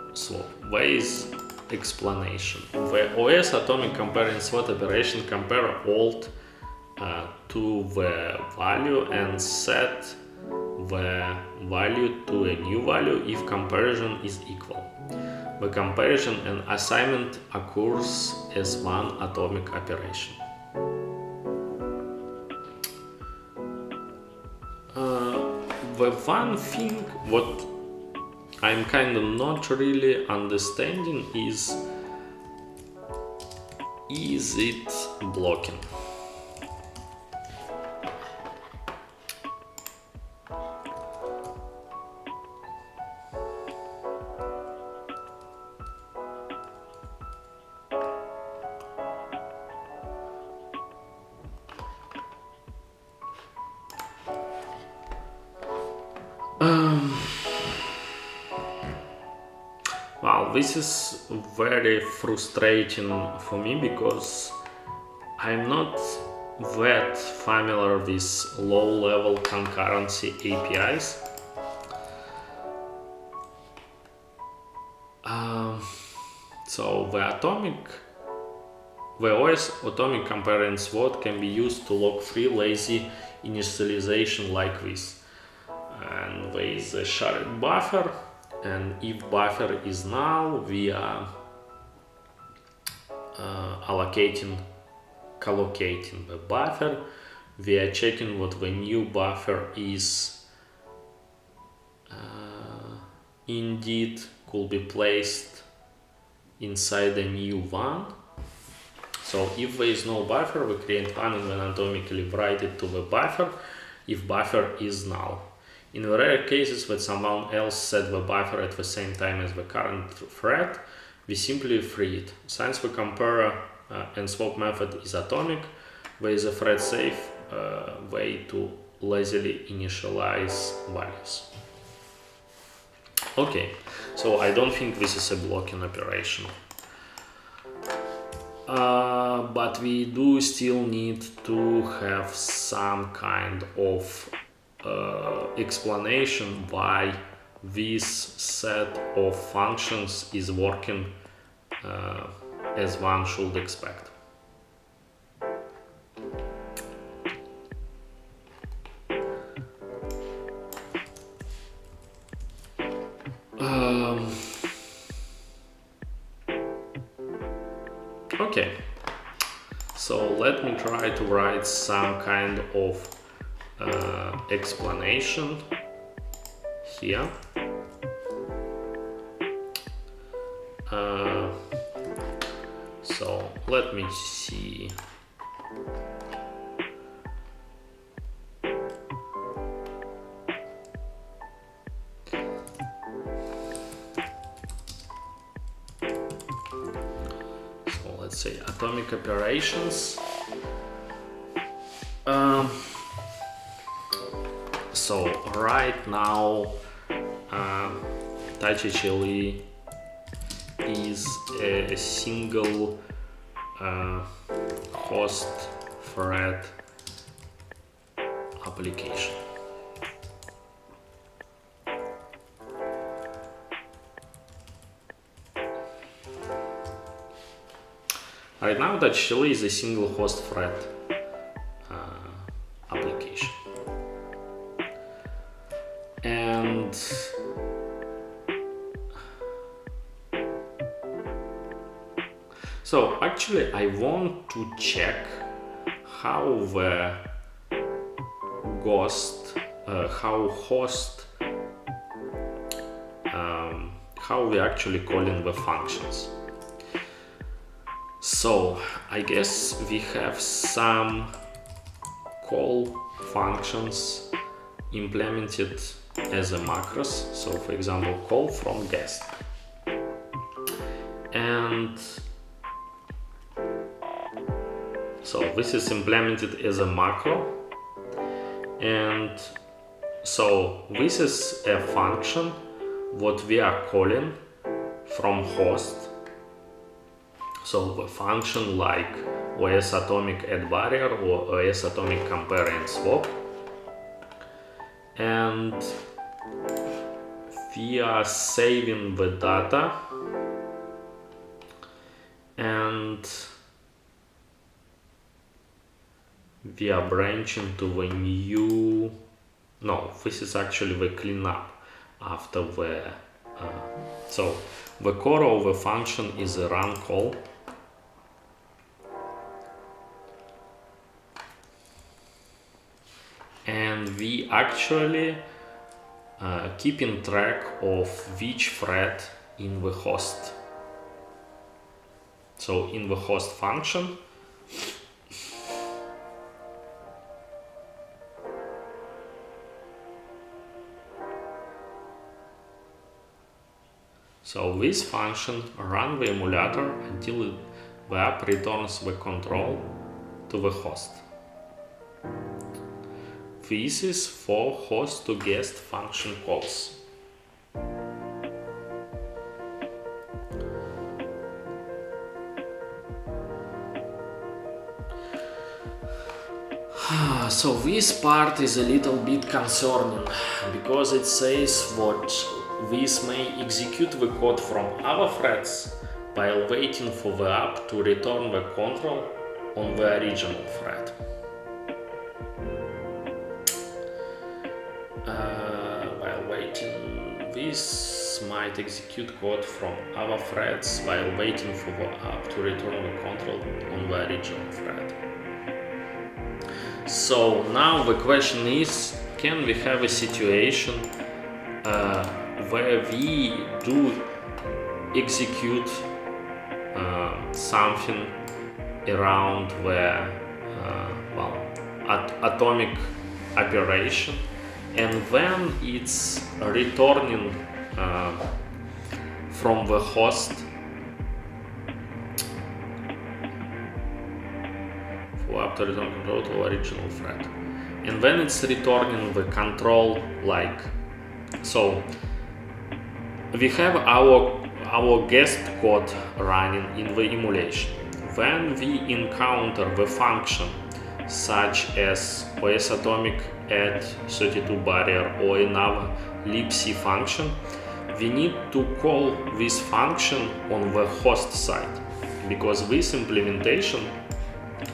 there is explanation. The OSAtomic compare and swap operation compare alt to the value and set the value to a new value if comparison is equal. The comparison and assignment occurs as one atomic operation. The one thing what I'm kind of not really understanding is it blocking? Well, this is very frustrating for me because I'm not that familiar with low-level concurrency APIs. So the OSAtomic compare and SWOT can be used to log free lazy initialization like this. And there is a shared buffer, and if buffer is null, we are collocating the buffer. We are checking what the new buffer is indeed could be placed inside the new one. So if there is no buffer, we create one and then atomically write it to the buffer if buffer is null. In the rare cases that someone else set the buffer at the same time as the current thread, we simply free it. Since the compare and swap method is atomic, there is a thread safe way to lazily initialize values. Okay, so I don't think this is a blocking operation. But we do still need to have some kind of explanation why this set of functions is working as one should expect. Okay, so let me try to write some kind of explanation here. So let me see. Let's say atomic operations. So right now touchHLE is a single host thread application. Right now, touchHLE is a single host thread application. And so actually I want to check how the how we actually calling the functions. So I guess we have some call functions implemented as a macros. So for example, call from guest. And so this is implemented as a macro. And so this is a function what we are calling from host. So the function like OSAtomic add barrier or OSAtomic compare and swap. And we are saving the data and we are branching to the new, no, this is actually the cleanup after the, so the core of the function is a run call. And we actually keeping track of which thread in the host. So in the host function, so this function run the emulator until the app returns the control to the host. this is for host to guest function calls. So this part is a little bit concerning, because it says that this may execute the code from other threads while waiting for the app to return the control on the original thread. While waiting, this might execute code from other threads while waiting for the app to return the control on the original thread. So now the question is, can we have a situation where we do execute something around the atomic operation, and then it's returning from the host for up to return control to original thread, and then it's returning the control like so. We have our guest code running in the emulation. When we encounter the function such as OSAtomic add 32 barrier or another libc function, we need to call this function on the host side, because this implementation,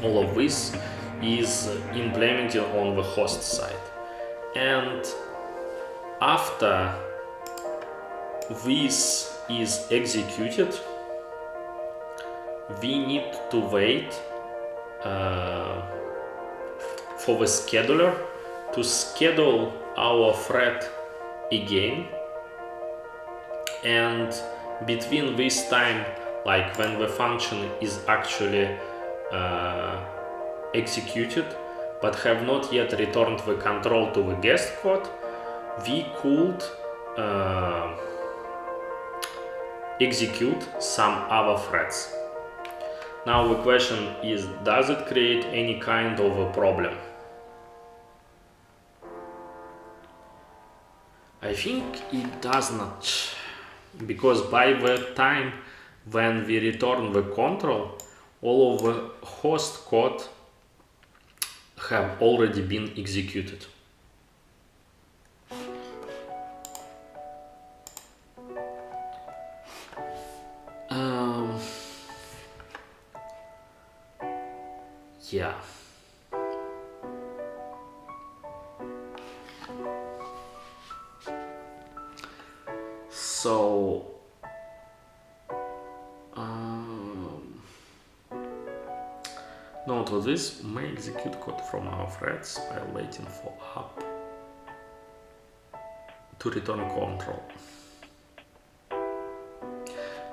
all of this is implemented on the host side. And after this is executed, we need to wait for the scheduler to schedule our thread again, and between this time, like when the function is actually executed but have not yet returned the control to the guest code, we could execute some other threads. Now the question is, does it create any kind of a problem? I think it does not, because by the time when we return the control, all of the host code have already been executed. Yeah. So note that this may execute code from our threads while waiting for app to return control.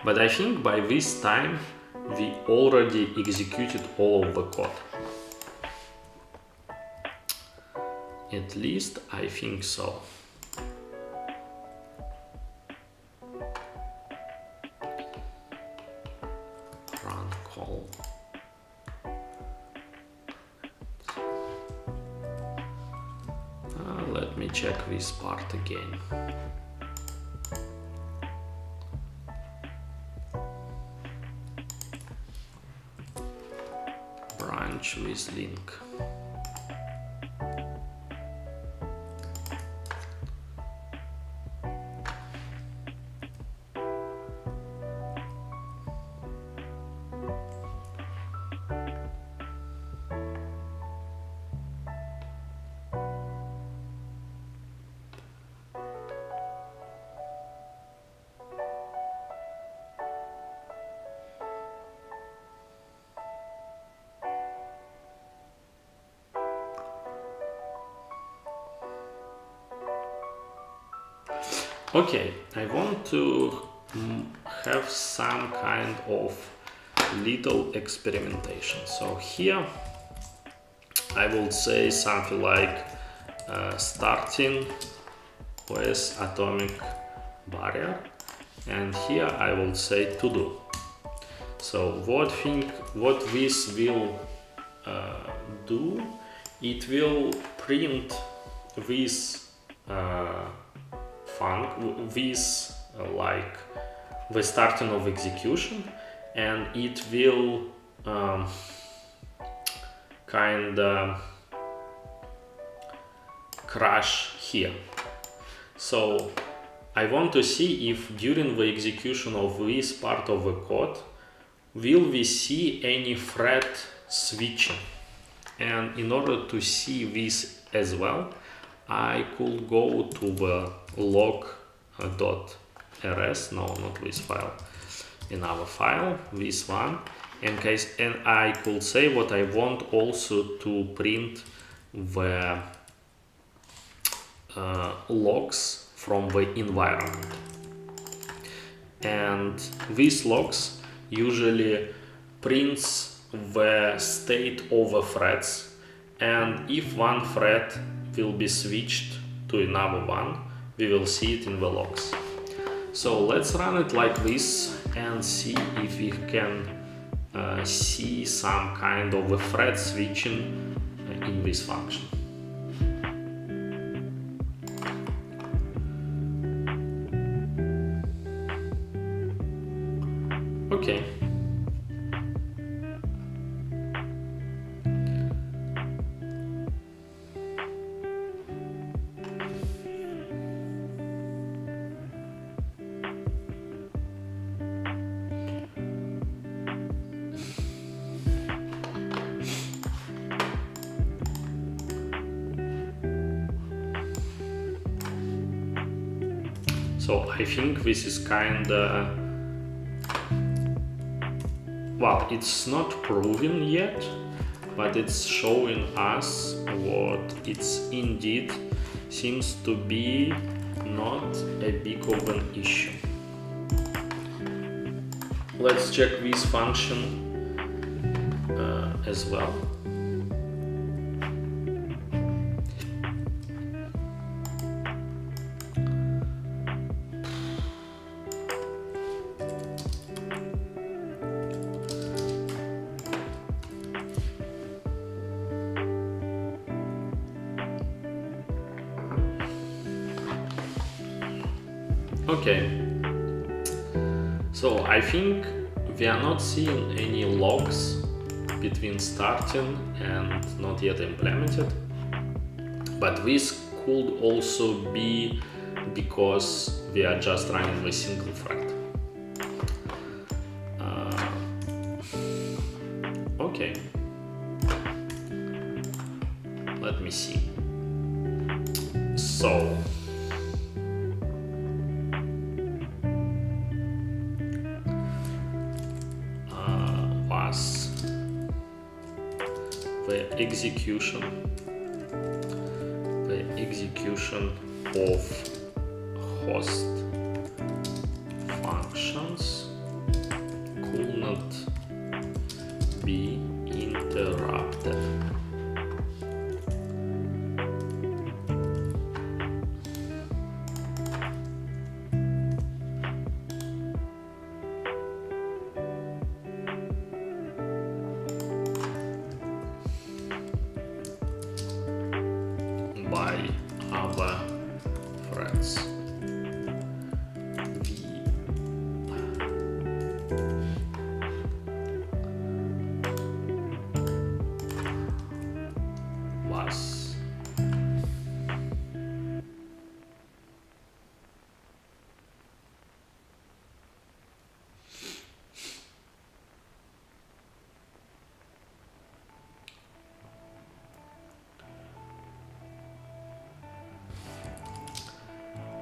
But I think by this time we already executed all of the code. At least I think so. Run call. Let me check this part again. Branch with link. Okay, I want to have some kind of little experimentation. So here I will say something like starting OSAtomic barrier, and here I will say to do. So what this will do, it will print this like the starting of execution, and it will kinda crash here. So I want to see if during the execution of this part of the code will we see any thread switching. And in order to see this as well, I could go to the log.rs, no, not this file, another file, this one, and I could say what I want also to print the logs from the environment. And these logs usually prints the state of the threads, and if one thread will be switched to another one, we will see it in the logs. So let's run it like this and see if we can see some kind of a thread switching in this function. Okay. So I think this is kinda, well, it's not proven yet, but it's showing us what it's indeed seems to be not a big of an issue. Let's check this function as well. Okay, so I think we are not seeing any logs between starting and not yet implemented, but this could also be because we are just running the single thread. Okay, let me see. So the execution of host functions could not be interrupted. By other threads. Was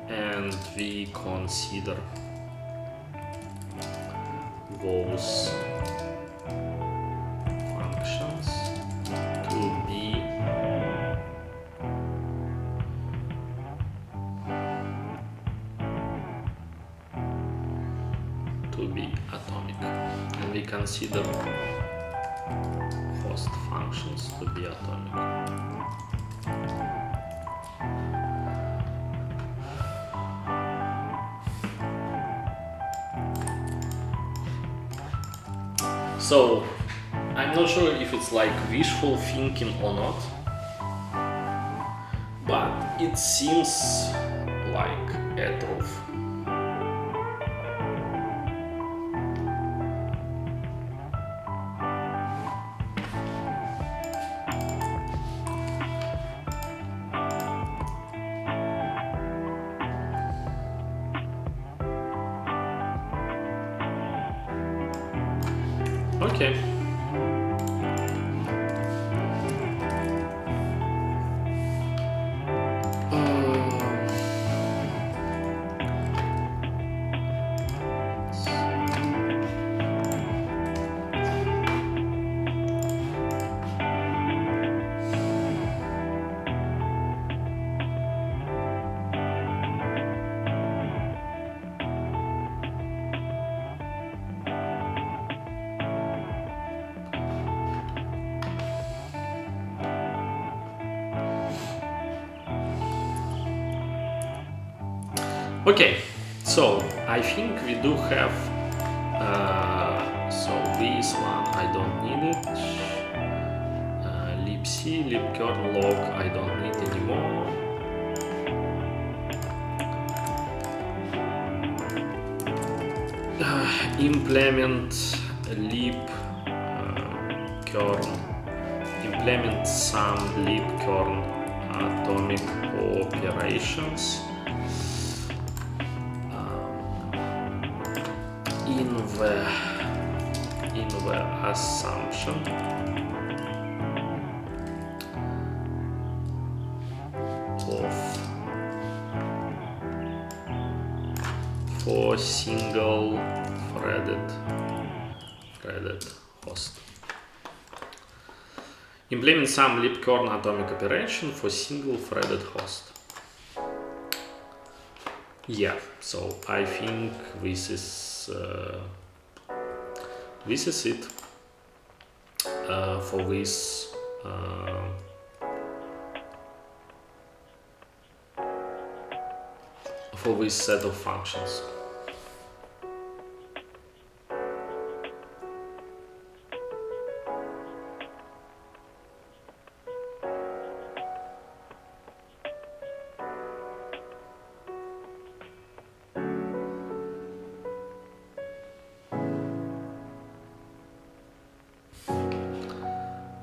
and we consider those functions to be atomic, and we consider host functions to be atomic. So I'm not sure if it's like wishful thinking or not, but it seems like a truth. Okay. Okay, so I think we do have, so this one I don't need it, libc, libkern log I don't need anymore, implement libkern, implement some libkern atomic operations. In the assumption of for single threaded host. Implement some libkern atomic operation for single threaded host. Yeah, so I think this is it for this set of functions.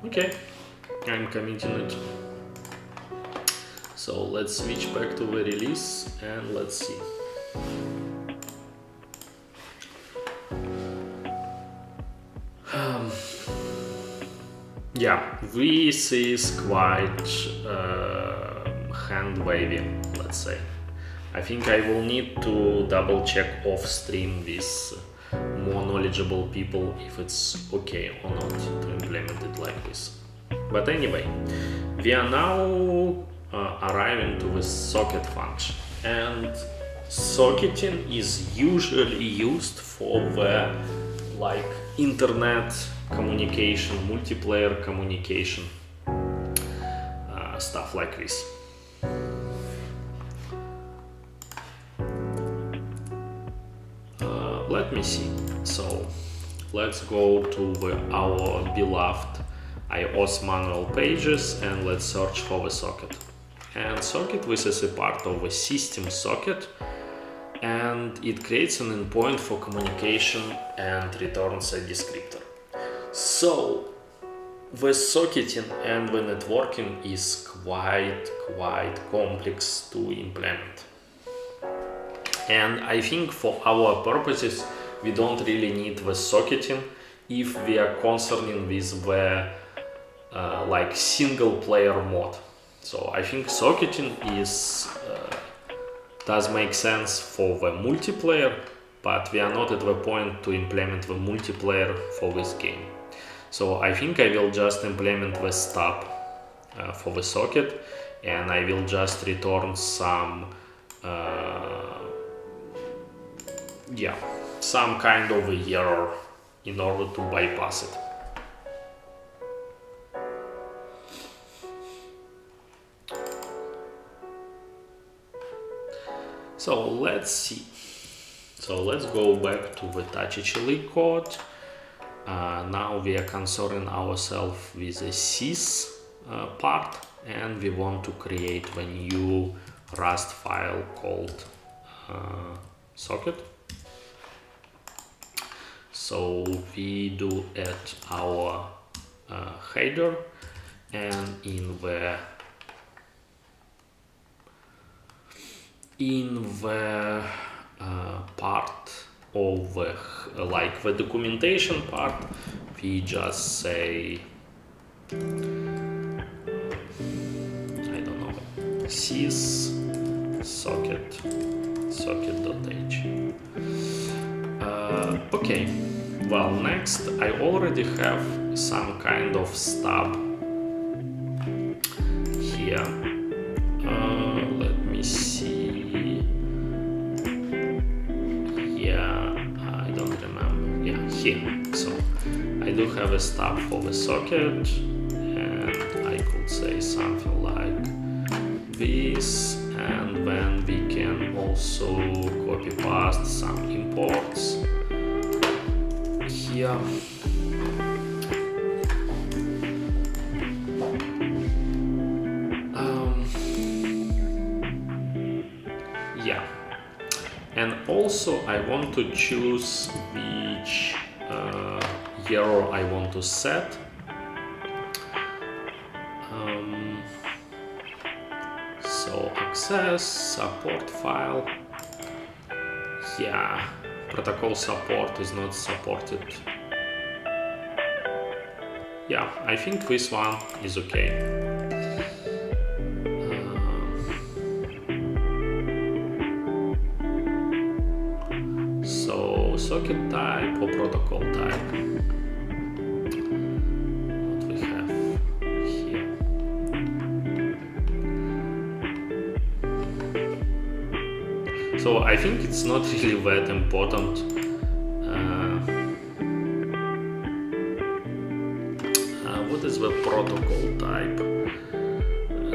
Okay, I'm committing it. So let's switch back to the release and let's see. Yeah, this is quite hand wavy, let's say. I think I will need to double check off stream with more knowledgeable people if it's okay or not to implement it like this. But anyway, we are now arriving to the socket function, and socketing is usually used for the like internet communication, multiplayer communication, stuff like this. Let me see. So let's go to our beloved iOS manual pages and let's search for the socket. And socket, this is a part of the system socket, and it creates an endpoint for communication and returns a descriptor. So the socketing and the networking is quite complex to implement. And I think for our purposes, we don't really need the socketing if we are concerning with the like single player mode. So I think socketing is does make sense for the multiplayer, but we are not at the point to implement the multiplayer for this game. So I think I will just implement the stub for the socket, and I will just return some some kind of a error in order to bypass it. So let's see. So let's go back to the touchHLE code. Now we are concerning ourselves with the sys part. and we want to create a new Rust file called socket. So we do add our header, and in the part of the documentation part, we just say, I don't know, sys socket.h. Okay, well, next I already have some kind of stub here. Let me see. Yeah, I don't remember. Yeah, here. So I do have a stub for the socket, and I could say something like this, and then we can also copy paste some imports here. Yeah, and also I want to choose which error I want to set. So access support file. Yeah, protocol support is not supported. Yeah, I think this one is okay. So socket type or protocol type. What we have here. So I think it's not really that important. What is the protocol type?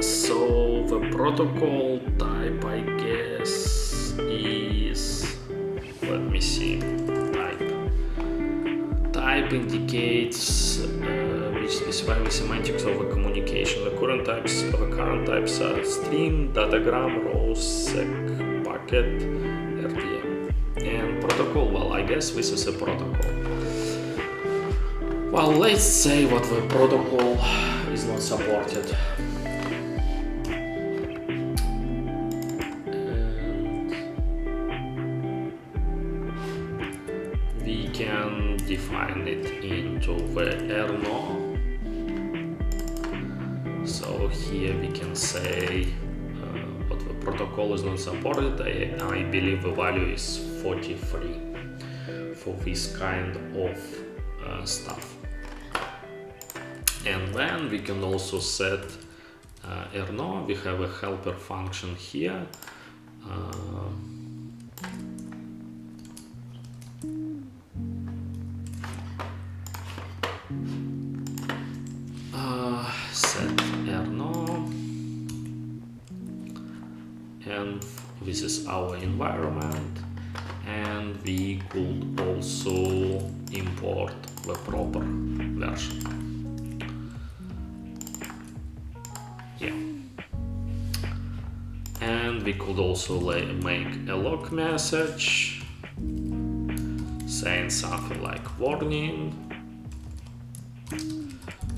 So the protocol type, I guess, is, let me see, type indicates which specify the semantics of a communication. The current types are string, datagram, rows, sec, packet, RTM, and protocol. Well, I guess this is a protocol. Well, let's say what the protocol is not supported. We can define it into the erno. So here we can say what the protocol is not supported. I believe the value is 43 for this kind of stuff. And then we can also set erno. We have a helper function here. Set erno, and this is our environment, and we could also import the proper version. Yeah, and we could also make a log message saying something like warning,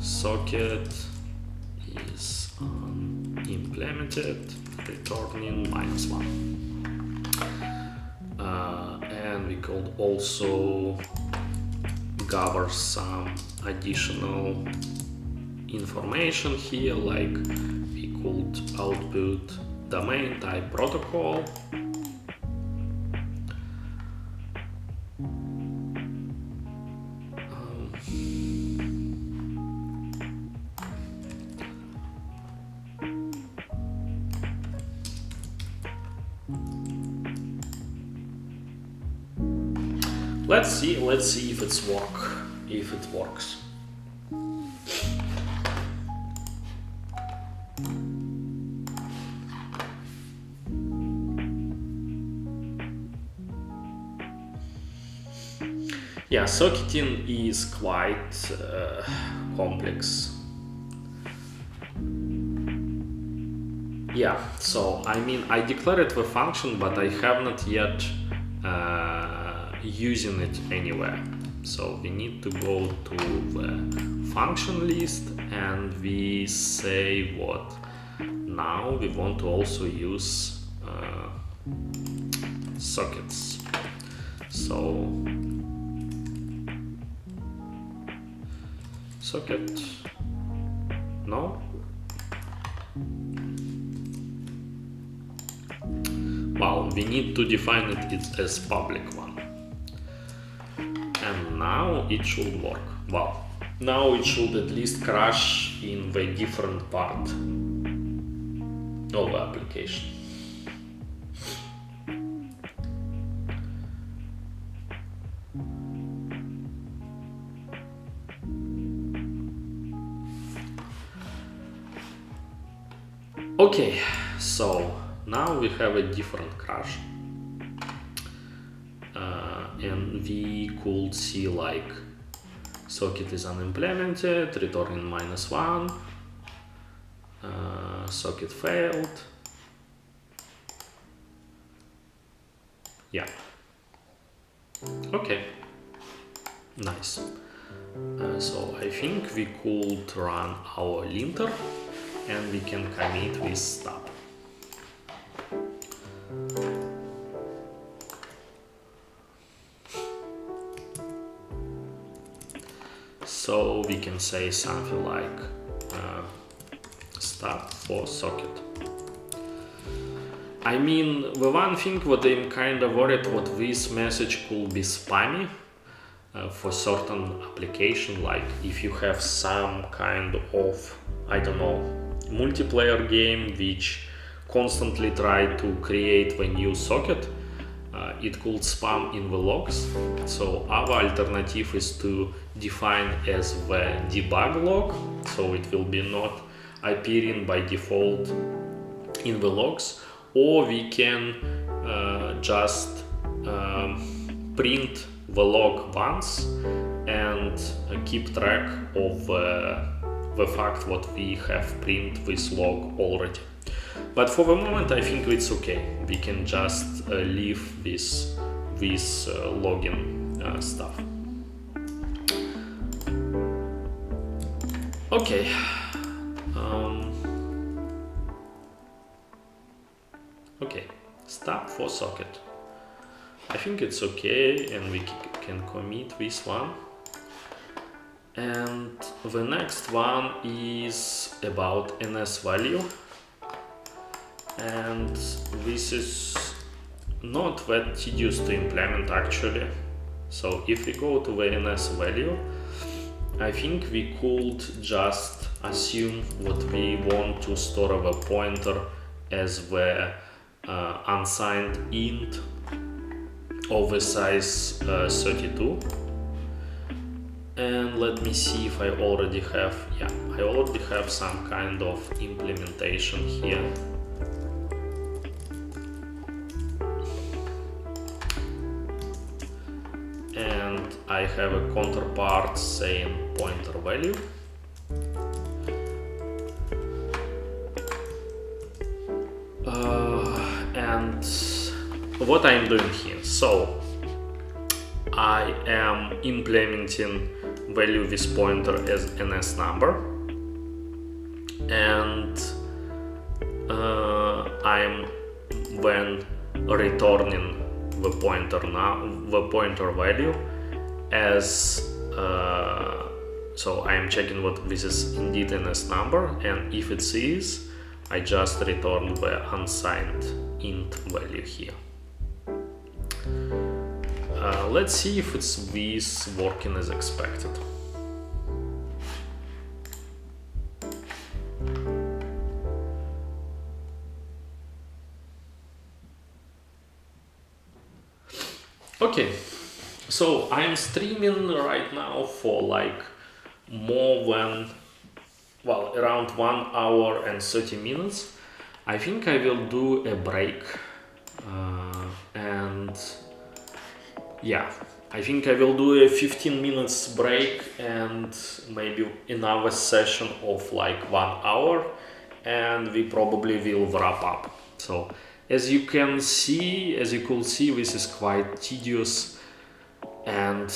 socket is unimplemented, returning -1. And we could also gather some additional information here, like we could output domain type protocol. Let's see if it works. Yeah, socketing is quite complex. Yeah, so I mean I declared the function, but I have not yet using it anywhere. So we need to go to the function list and we say what now we want to also use sockets. So socket, no? Well, we need to define it as public one. And now it should work. Well, now it should at least crash in the different part of the application. Okay, so now we have a different crash. And we could see like socket is unimplemented, returning -1, socket failed. Yeah. Okay. Nice. So I think we could run our linter and we can commit with stub. So we can say something like start for socket. I mean, the one thing what I'm kind of worried what this message could be spammy for certain application, like if you have some kind of, I don't know, multiplayer game which constantly try to create a new socket, it could spam in the logs. So our alternative is to define as the debug log, so it will be not appearing by default in the logs, or we can just print the log once and keep track of the fact what we have print this log already. But for the moment I think it's okay, we can just leave this login stuff. Okay. Okay, stop for socket. I think it's okay and we can commit this one. And the next one is about NSValue. And this is not that tedious to implement actually. So if we go to the NSValue, I think we could just assume what we want to store the pointer as the unsigned int of the size 32. And let me see if I already have, yeah, I already have some kind of implementation here. And I have a counterpart saying pointer value. And what I'm doing here, so I am implementing value with pointer as NS number, and I'm when returning the pointer value as so I am checking what this is indeed NS number, and if it is, I just return the unsigned int value here. Let's see if it's this working as expected. Okay, so I'm streaming right now for like more than, well, around 1 hour and 30 minutes. I think I will do a break and yeah, I think I will do a 15 minutes break and maybe another session of like 1 hour, and we probably will wrap up. So as you could see, this is quite tedious, and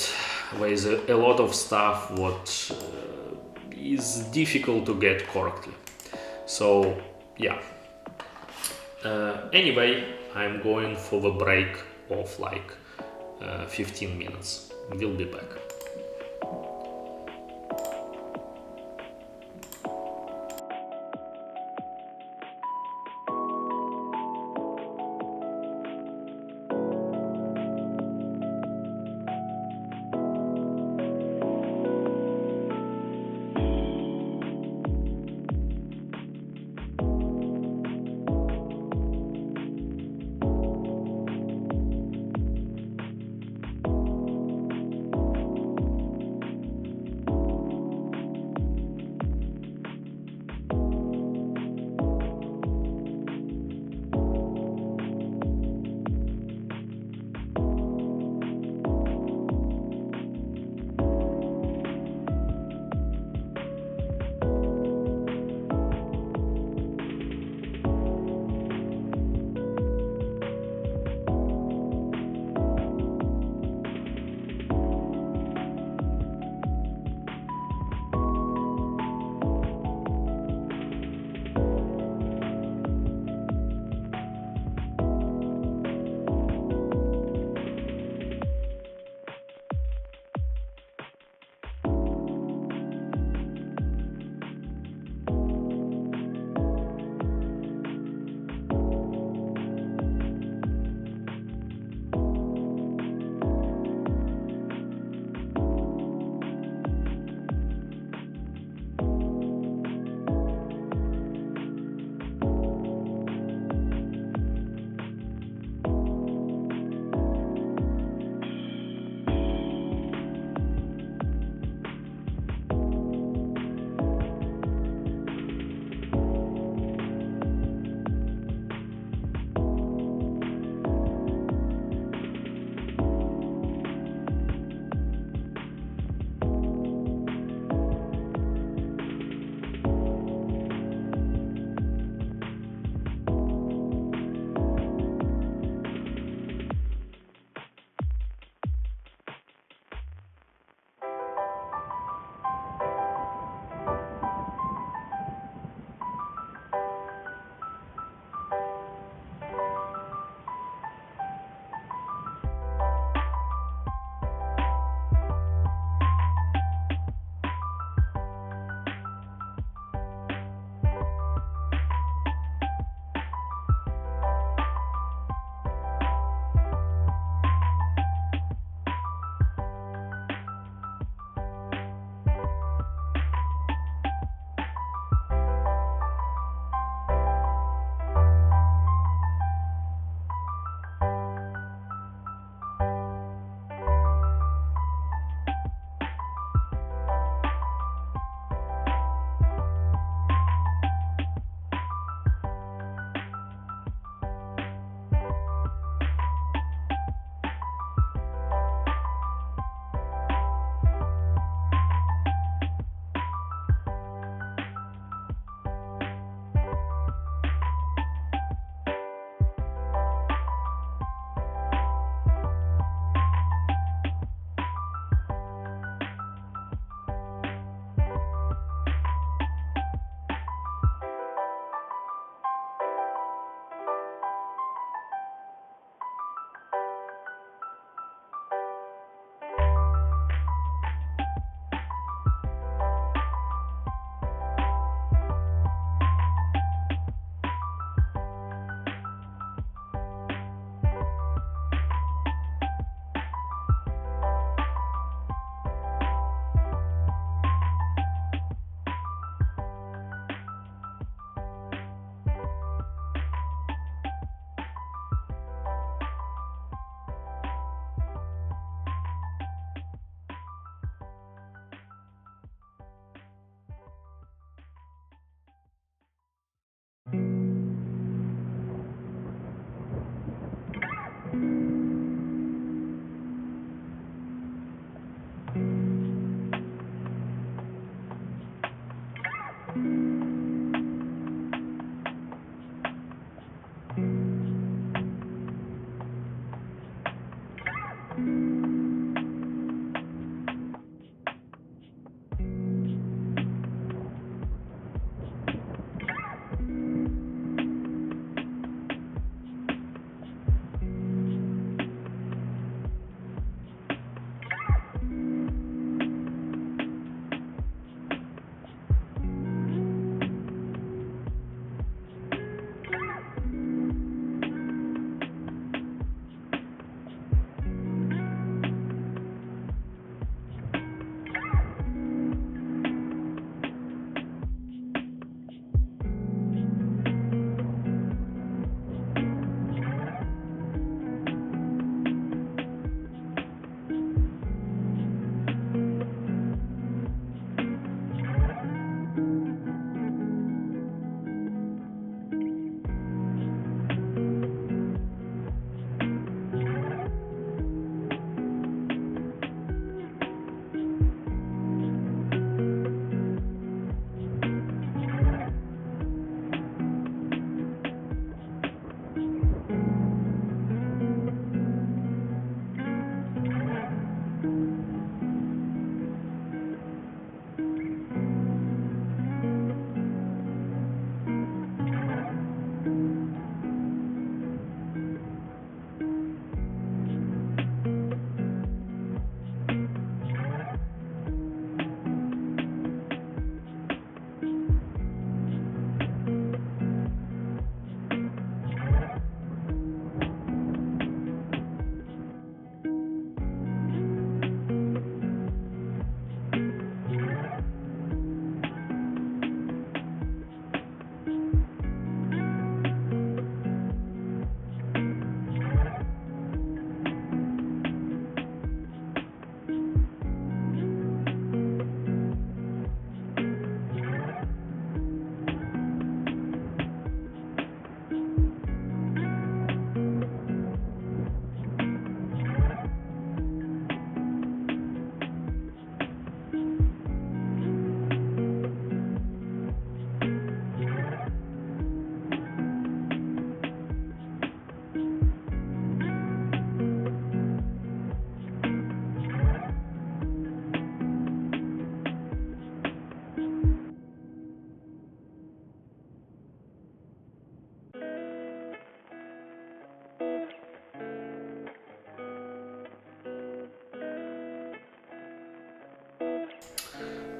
there is a lot of stuff what is difficult to get correctly. So yeah. Anyway, I'm going for the break of like 15 minutes. We'll be back.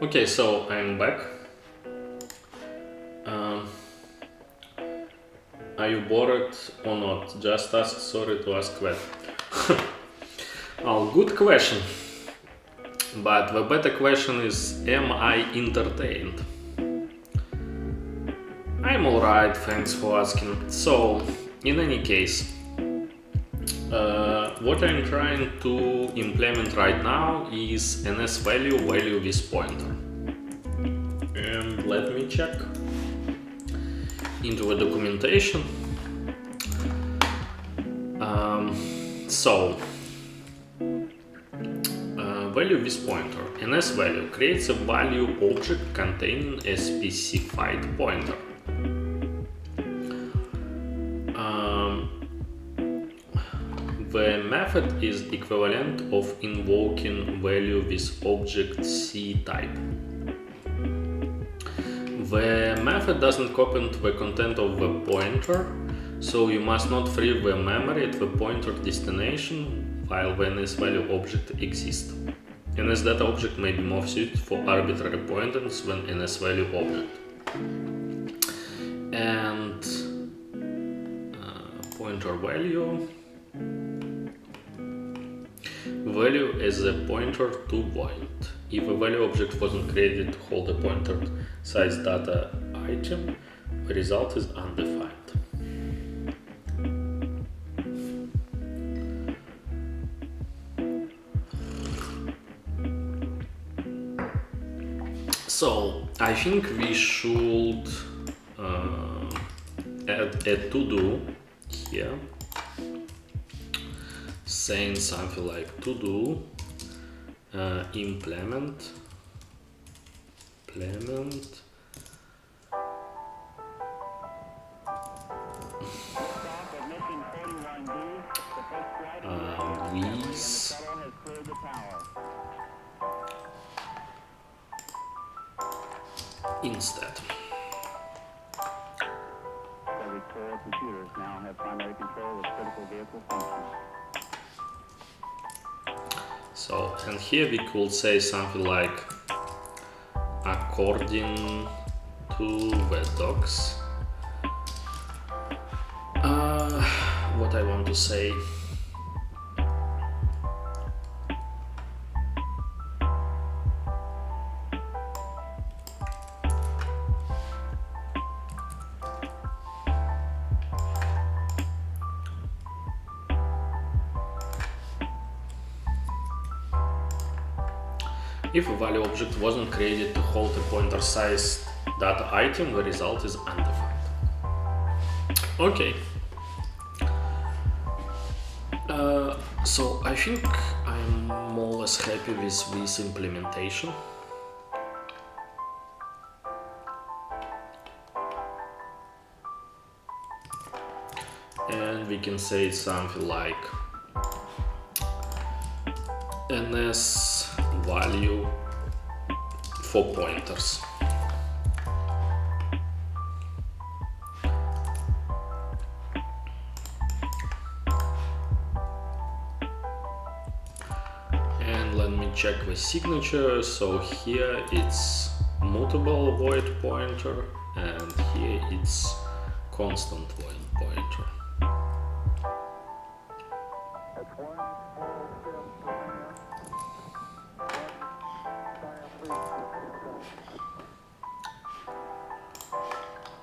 Okay, so I'm back. Are you bored or not? Just ask, sorry to ask that. Well, good question. But the better question is, am I entertained? I'm alright, thanks for asking. So, in any case, what I'm trying to implement right now is NSValue value with pointer. And let me check into the documentation. Value with pointer. NSValue creates a value object containing a specified pointer. The method is equivalent of invoking value with object C type. The method doesn't copy the content of the pointer, so you must not free the memory at the pointer destination while the NSValue object exists. NSData object may be more suited for arbitrary pointers than NSValue object. And pointer value is a pointer to void. If a value object wasn't created to hold a pointer size data item, the result is undefined. So I think we should add a to-do here, saying something like to-do implement instead. Every 4 computers now have primary control of critical vehicle functions. So, and here we could say something like according to the docs. What I want to say. If a value object wasn't created to hold a pointer size data item, the result is undefined. Okay. So I think I'm more or less happy with this implementation. And we can say something like NSValue for pointers. And let me check the signature. So here it's mutable void pointer, and here it's constant void pointer.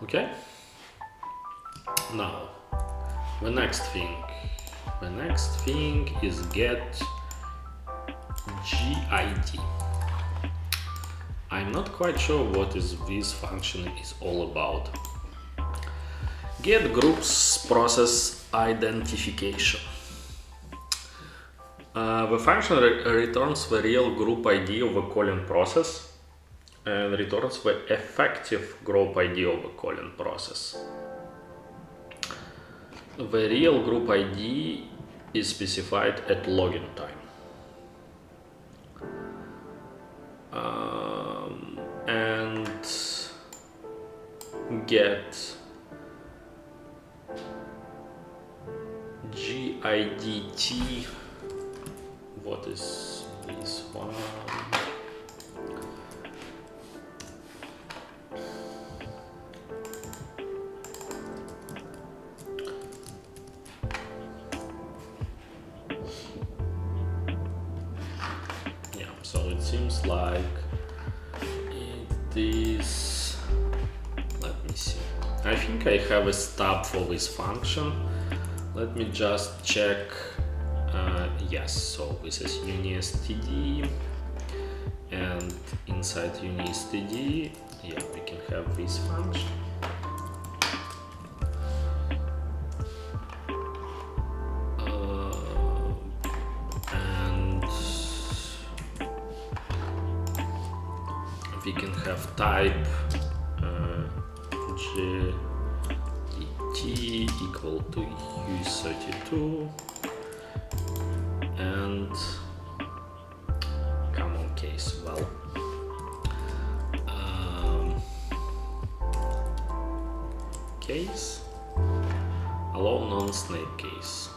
Okay. Now, the next thing is get GID. I'm not quite sure what this function is all about. Get groups process identification. The function returns the real group ID of the calling process and returns the effective group ID of the calling process. The real group ID is specified at login time. And get GIDT. What is this one? it seems like it is. Let me see. I think I have a stub for this function. Let me just check. Yes, so this is UniSTD, and inside UniSTD, yeah, we can have this function. And we can have type GT equal to U32 and common case. Well, case allow non-snake case.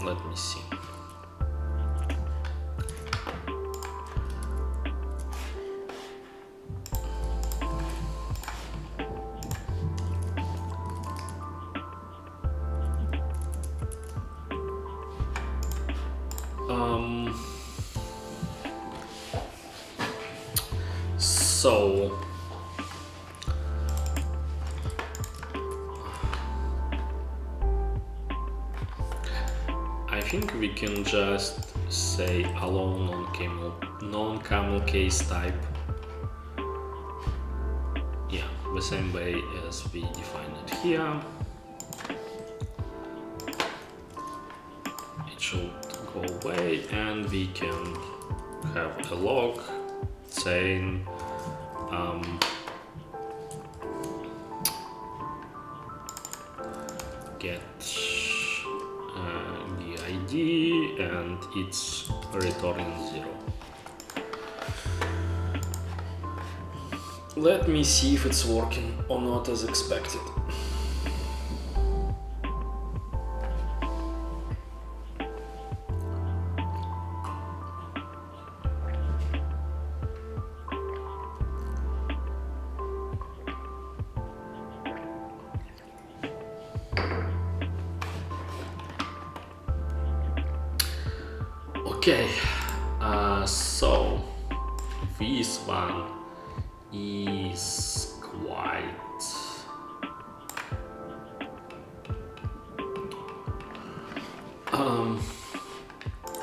Let me see. So I think we can just say allow non-camel case type. Yeah, the same way as we define it here. It should go away, and we can have a log saying get the ID and it's returning 0. Let me see if it's working or not as expected. Okay, so this one is quite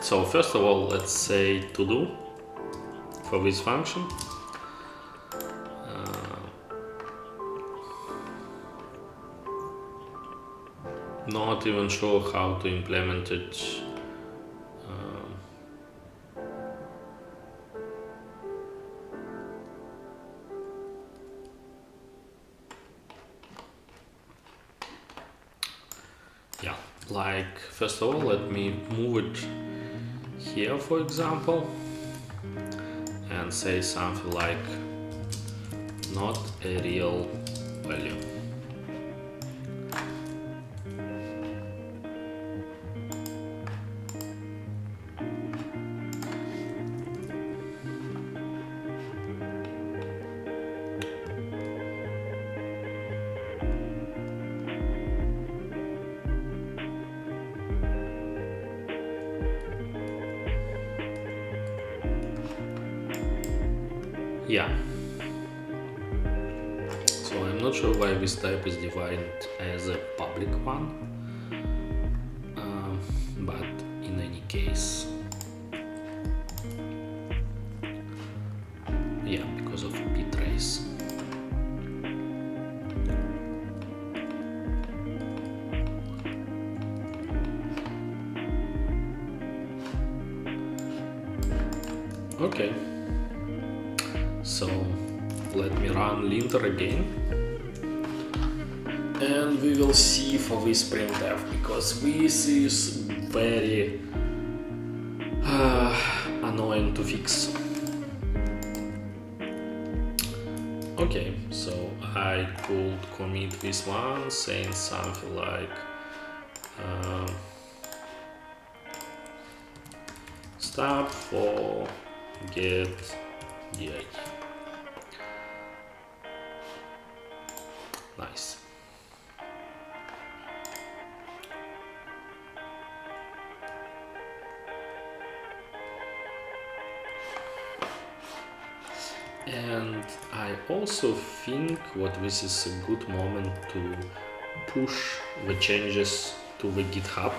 so first of all, let's say to do for this function. Not even sure how to implement it. Yeah, like first of all, let me move it here, for example, and say something like not a real value. Yeah. So I'm not sure why this type is defined as a public one, but in any case, yeah, because of ptrace. Okay. So let me run linter again, and we will see for this printf, because this is very annoying to fix. Okay, so I could commit this one saying something like stop for get the ID. Nice. And I also think what this is a good moment to push the changes to the GitHub.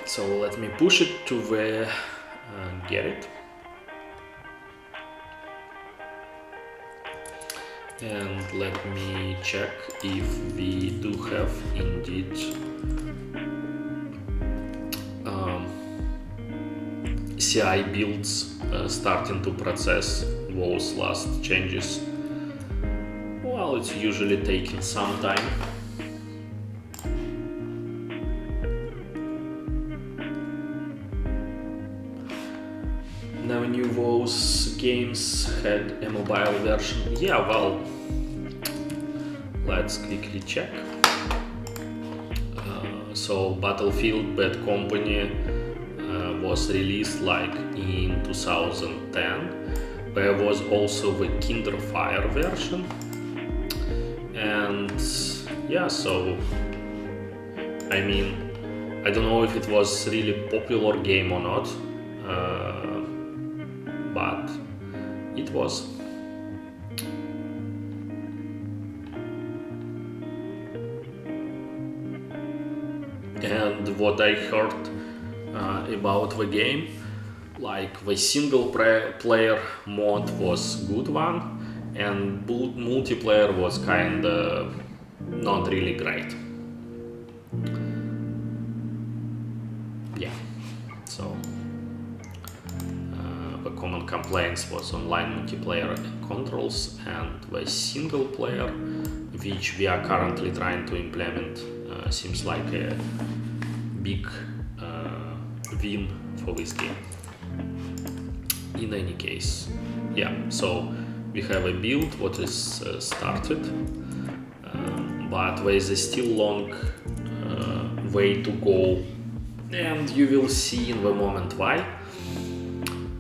So let me push it to the Gerrit. And let me check if we do have indeed CI builds starting to process those last changes. Well, it's usually taking some time. Never knew those games had a mobile version. Yeah, well, let's quickly check. So Battlefield Bad Company was released like in 2010. There was also the Kinderfire version. And yeah, so I mean, I don't know if it was really popular game or not. But it was. And what I heard about the game, like the single player mode was good one, and multiplayer was kinda not really great. Yeah, so the common complaints was online multiplayer and controls, and the single player, which we are currently trying to implement, seems like a big win for this game. In any case, yeah, so we have a build what is started, but there is a still long way to go, and you will see in the moment why.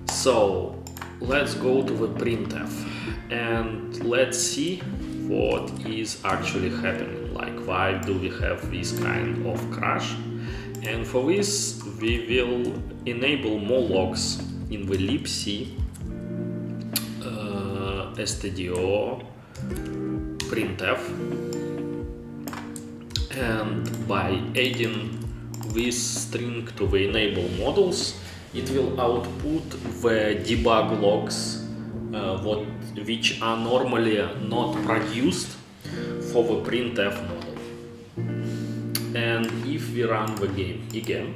So let's go to the printf and let's see what is actually happening, like why do we have this kind of crash. And for this we will enable more logs in the libc stdio printf, and by adding this string to the enable models, it will output the debug logs which are normally not produced for the printf model. And if we run the game again,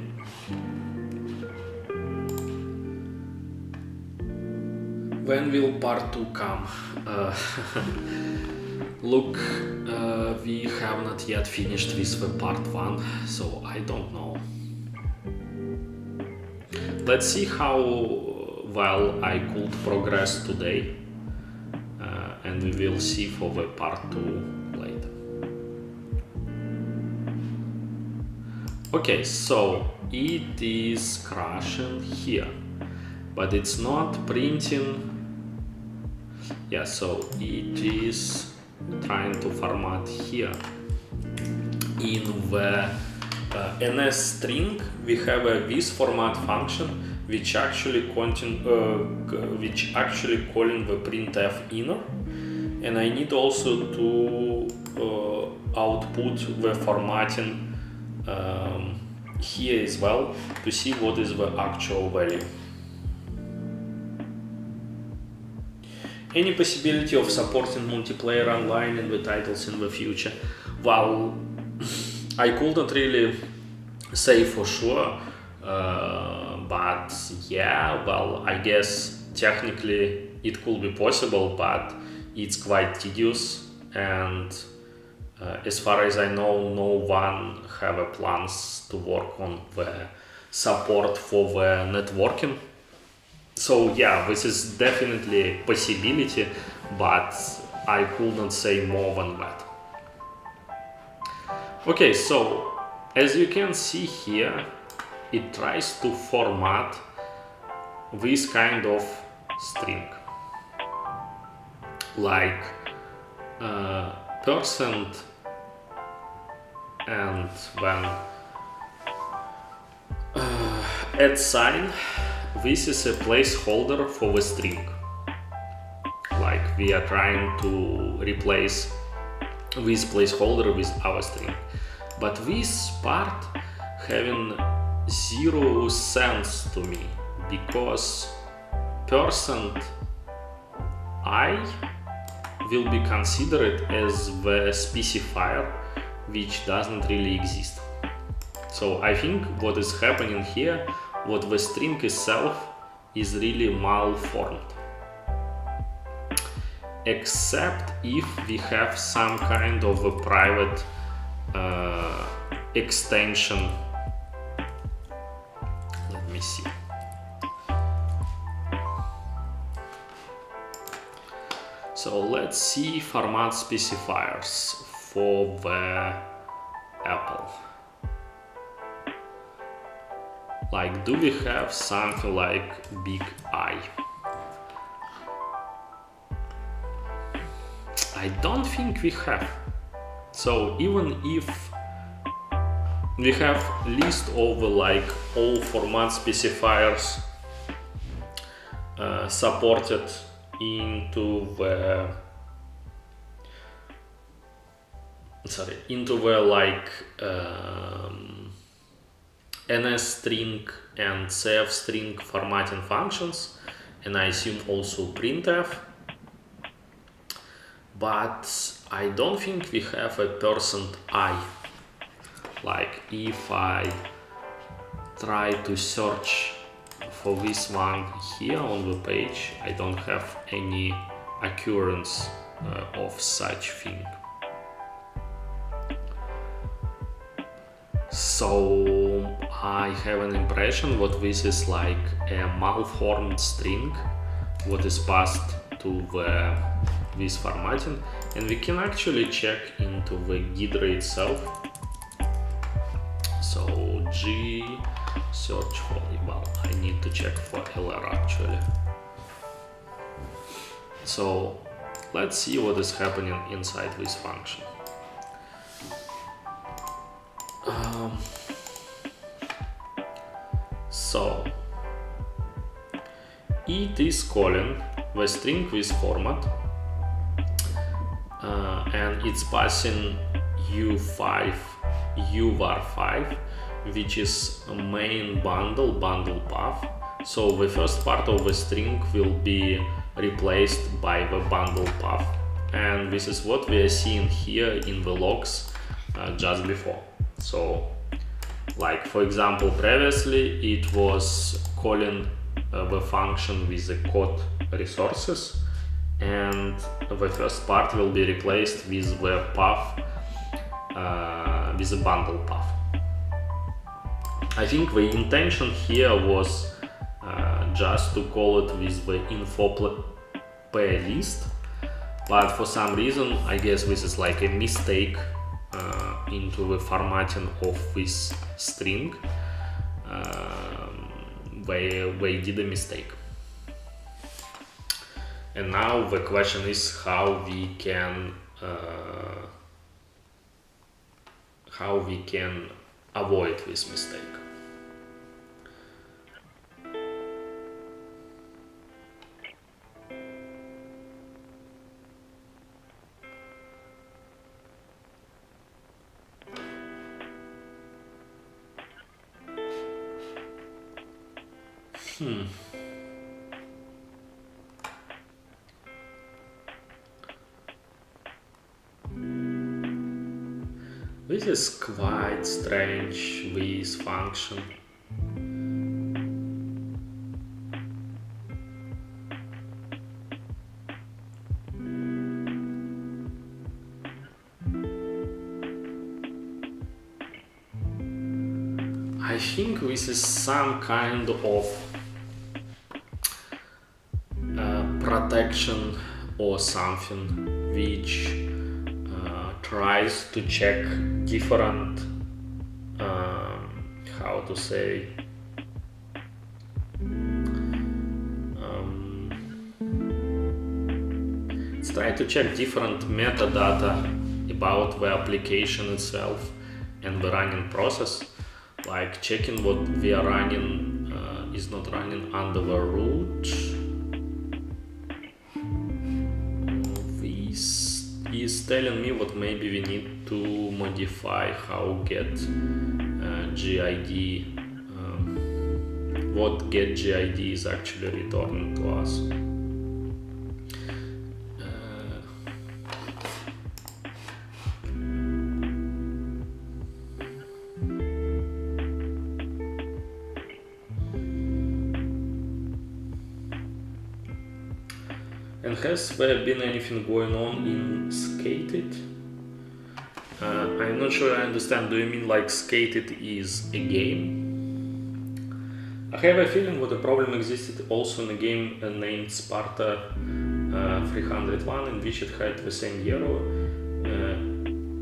when will part 2 come? Look, we have not yet finished with the part 1, so I don't know. Let's see how well I could progress today, and we will see for the part 2 later. Okay, so it is crashing here, but it's not printing. Yeah, so it is trying to format here. In the NS string, we have a this format function which actually calling the printf inner, and I need also to output the formatting here as well to see what is the actual value. Any possibility of supporting multiplayer online in the titles in the future? Well, I couldn't really say for sure, but yeah, well, I guess technically it could be possible, but it's quite tedious, and as far as I know, no one have plans to work on the support for the networking. So yeah, this is definitely a possibility, but I couldn't say more than that. Okay, so as you can see here, it tries to format this kind of string, like %, and then add sign, this is a placeholder for the string. Like we are trying to replace this placeholder with our string. But this part having zero sense to me, because %I will be considered as the specifier, which doesn't really exist. So I think what is happening here, what the string itself is really malformed. Except if we have some kind of a private extension. Let me see. So let's see format specifiers for the Apple. Like, do we have something like big I? I don't think we have. So even if we have list of like all format specifiers supported into the like NS string and CF string formatting functions, and I assume also printf. But I don't think we have a %I. Like if I try to search for this one here on the page, I don't have any occurrence of such thing. So I have an impression what this is like a malformed string what is passed to this formatting, and we can actually check into the Ghidra itself. So G search for, well, I need to check for LR actually. So let's see what is happening inside this function. So it is calling the string with format and it's passing u5 uvar5, which is a main bundle path. So the first part of the string will be replaced by the bundle path, and this is what we are seeing here in the logs just before. So like for example, previously it was calling the function with the code resources, and the first part will be replaced with the path with the bundle path. I think the intention here was just to call it with the info playlist, but for some reason I guess this is like a mistake into the formatting of this string. They did a mistake, and now the question is how we can avoid this mistake. This is quite strange, this function. I think this is some kind of protection or something which tries to check different how to say it's trying to check different metadata about the application itself and the running process, like checking what we are running is not running under the root. This is telling me what maybe we need to modify how get GID, what get GID is actually returning to us. And has there been anything going on in Skated? I'm not sure I understand. Do you mean like Skated is a game? I have a feeling that the problem existed also in a game named Sparta 301, in which it had the same error,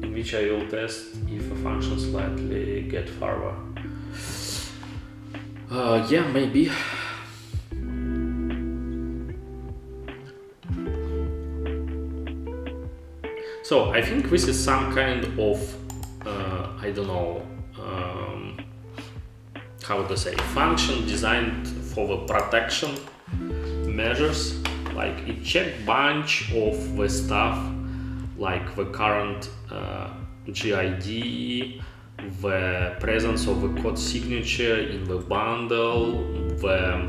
in which I will test if a function slightly get farther. Yeah, maybe. So I think this is some kind of, I don't know, how to say, function designed for the protection measures. Like it check bunch of the stuff, like the current GID, the presence of the code signature in the bundle, the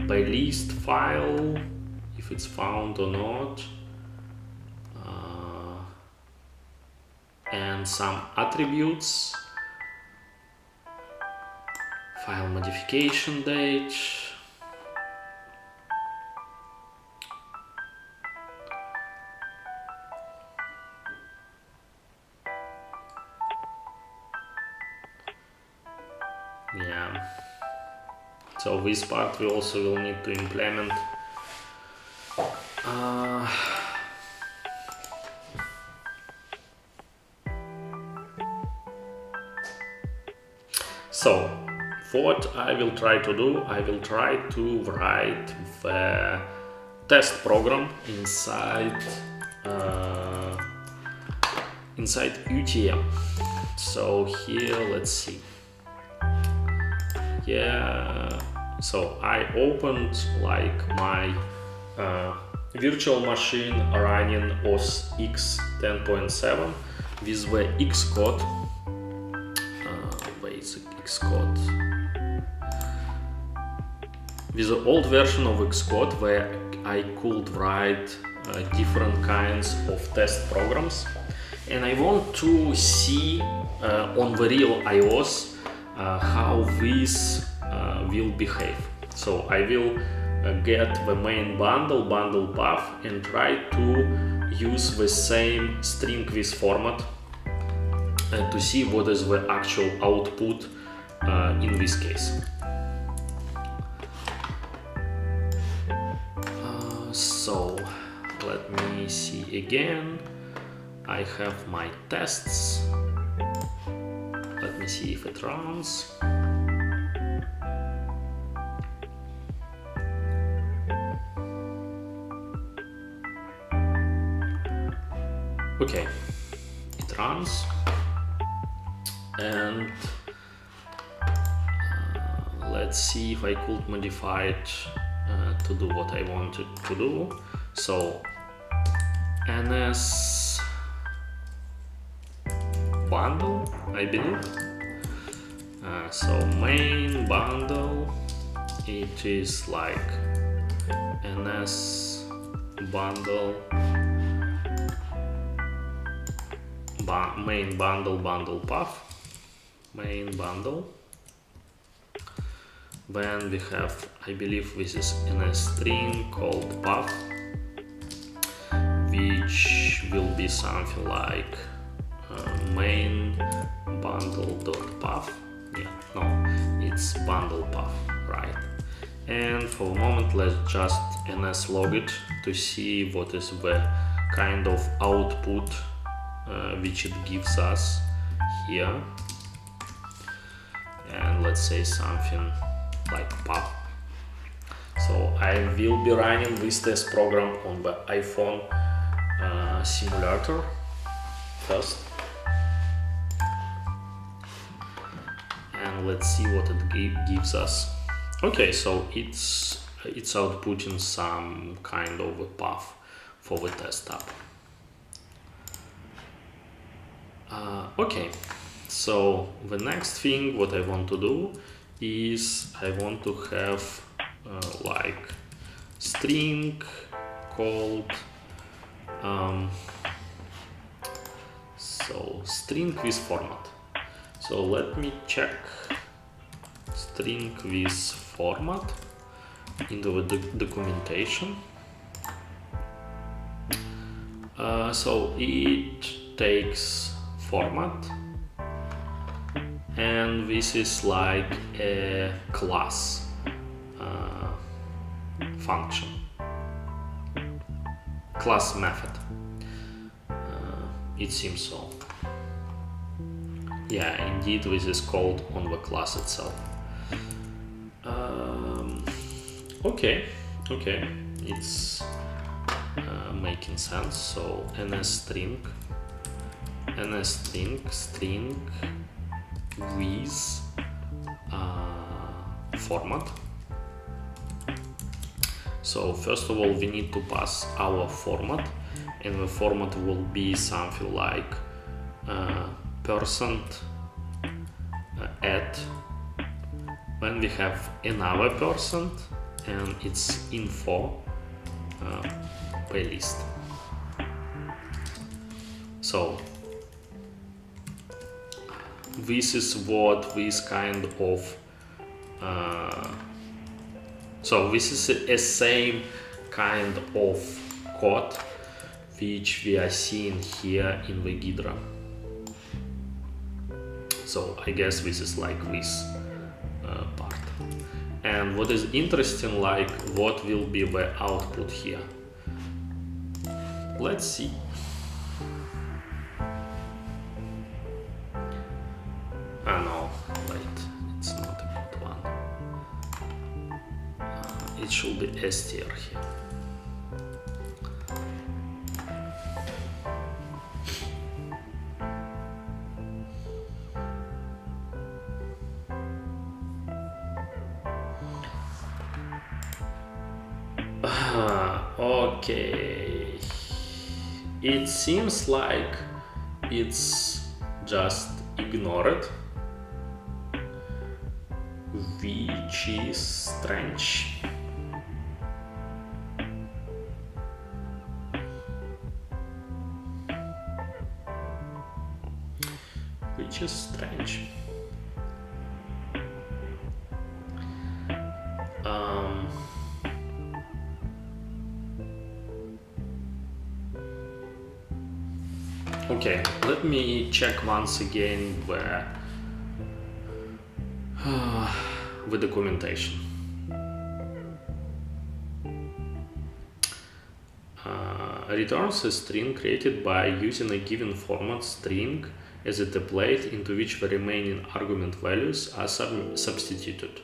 playlist file, if it's found or not, and some attributes, file modification date, yeah. So this part we also will need to implement. So what I will try to do, I will try to write the test program inside UTM. So here, let's see. Yeah, so I opened like my virtual machine running OS X 10.7 with the Xcode. Where is Xcode? With the old version of Xcode, where I could write different kinds of test programs, and I want to see on the real iOS how this will behave. So I will get the main bundle path and try to use the same string with format to see what is the actual output in this case. So let me see again. I have my tests. Let me see if it runs. Okay, it runs, and let's see if I could modify it to do what I wanted to do. So NS bundle, I believe. So main bundle, it is like NS bundle, main bundle path, main bundle. Then we have, I believe this is NS string called path, which will be something like main bundle.path. Yeah, no, it's bundle path, right? And for a moment, let's just NS log it to see what is the kind of output which it gives us here. And let's say something like path. So I will be running this test program on the iPhone simulator first. and let's see what it gives us. Okay, so it's outputting some kind of a path for the test tab. Okay, so the next thing what I want to do is I want to have like string called so string with format. So let me check string with format into the documentation. So it takes format, and this is like a class function, class method. It seems so. Yeah, indeed, this is called on the class itself. Okay, it's making sense. So NSString string with format. So first of all, we need to pass our format, and the format will be something like %@. When we have another %, and it's info playlist. So this is what this kind of so this is a same kind of code which we are seeing here in the Ghidra. So I guess this is like this part. And what is interesting, like what will be the output here? Let's see. No, wait, it's not a good one. It should be str here. Okay, it seems like it's just ignored, which is strange. Okay, let me check once again the documentation. Returns a string created by using a given format string as a template into which the remaining argument values are substituted.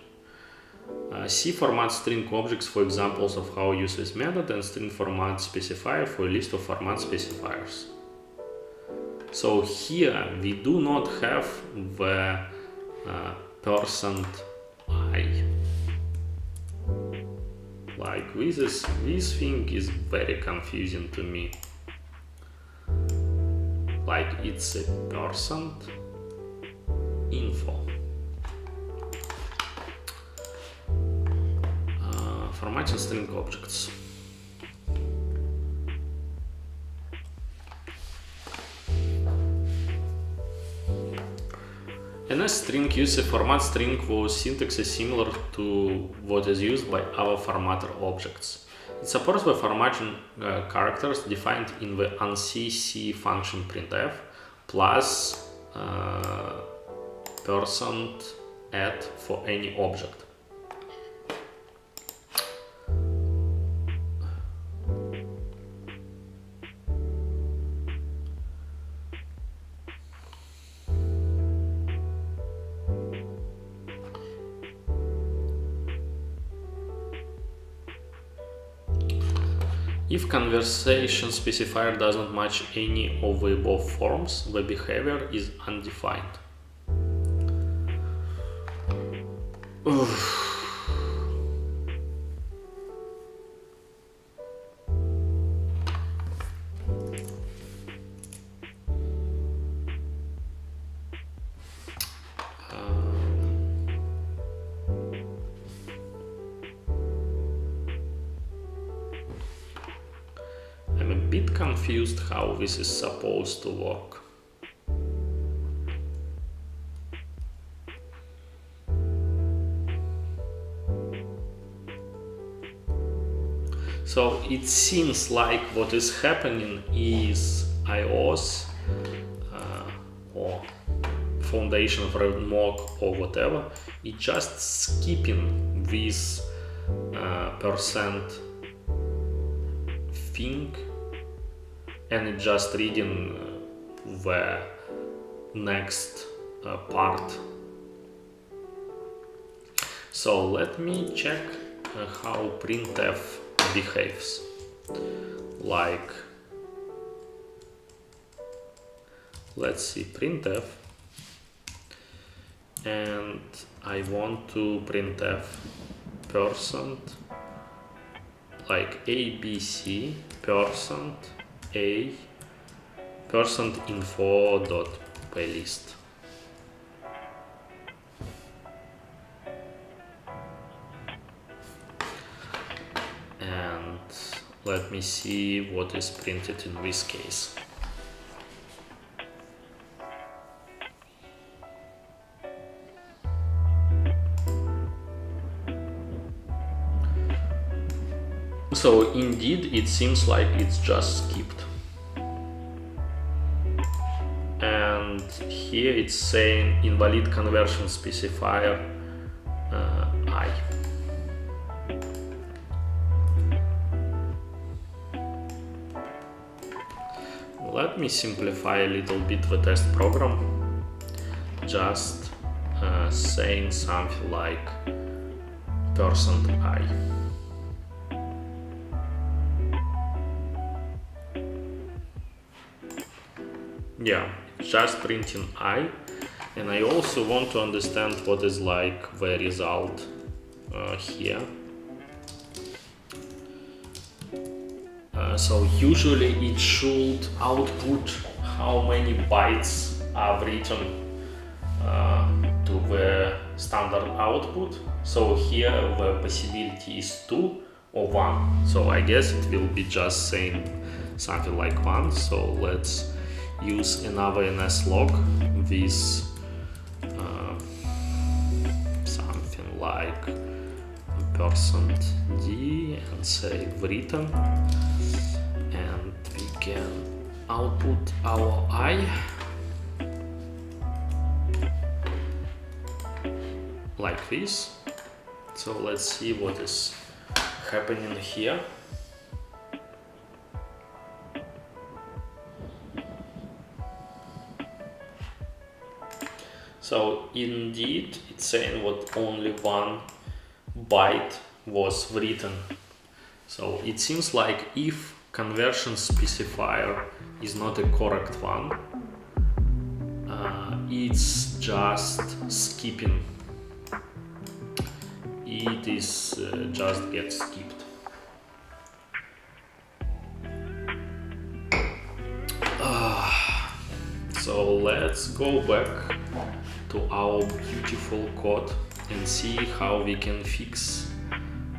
See format string objects for examples of how use this method, and string format specifier for a list of format specifiers. So here we do not have the %I. Like this thing is very confusing to me. Like it's a %info. Formatting string objects. NSString uses a format string whose syntax is similar to what is used by other formatter objects. It supports the formatting characters defined in the ANSI C function printf plus %add for any object. If conversation specifier does not match any of the above forms, the behavior is undefined. I'm a bit confused how this is supposed to work. So it seems like what is happening is iOS or foundation framework or whatever, it's just skipping this percent thing and it's just reading the next part. So let me check how printf behaves. Like, let's see, printf, and I want to printf percent, like abc percent a percent info dot playlist. And let me see what is printed in this case. So indeed it seems like it's just skipped. And here it's saying invalid conversion specifier I. Let me simplify a little bit the test program, just saying something like percent I. Yeah, just printing I, and I also want to understand what is like the result here. So usually it should output how many bytes are written to the standard output. So here the possibility is 2 or 1. So I guess it will be just saying something like 1. So let's use another NSLog with something like %d and say written, and we can output our I like this. So let's see what is happening here. So indeed it's saying what only 1 byte was written. So it seems like if conversion specifier is not a correct one, it's just skipping. It is just gets skipped. So let's go back to our beautiful code and see how we can fix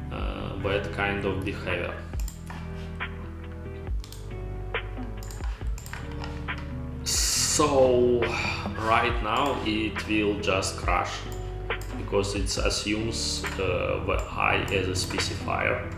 that kind of behavior. So right now it will just crash because it assumes the I as a specifier.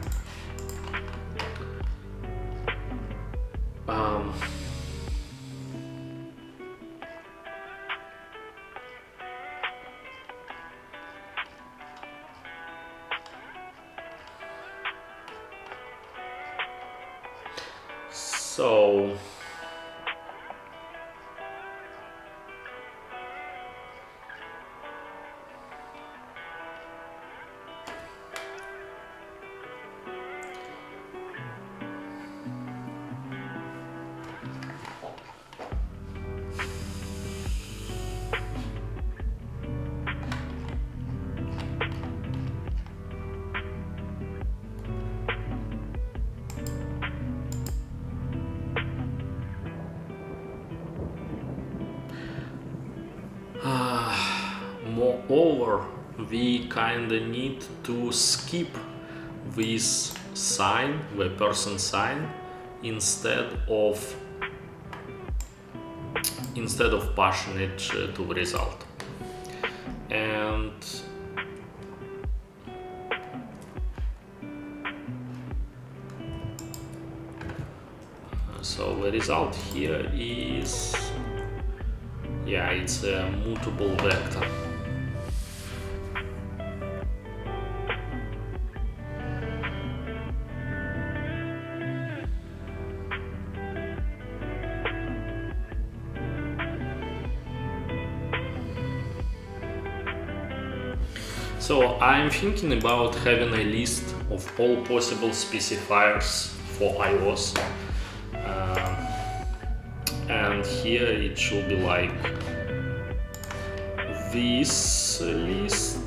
moreover, we kinda need to skip this sign, the person sign, instead of passing it to the result. And so the result here is, yeah, it's a mutable vector. So I'm thinking about having a list of all possible specifiers for iOS, and here it should be like this list.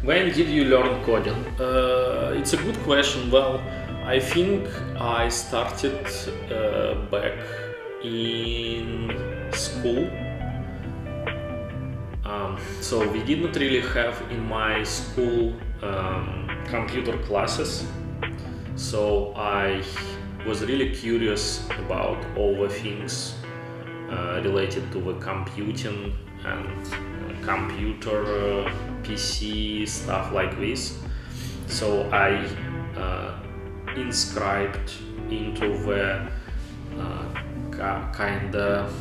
When did you learn coding? It's a good question. Well, I think I started back in school. So we didn't really have in my school computer classes. So I was really curious about all the things related to the computing and computer, PC, stuff like this. So I inscribed into the kind of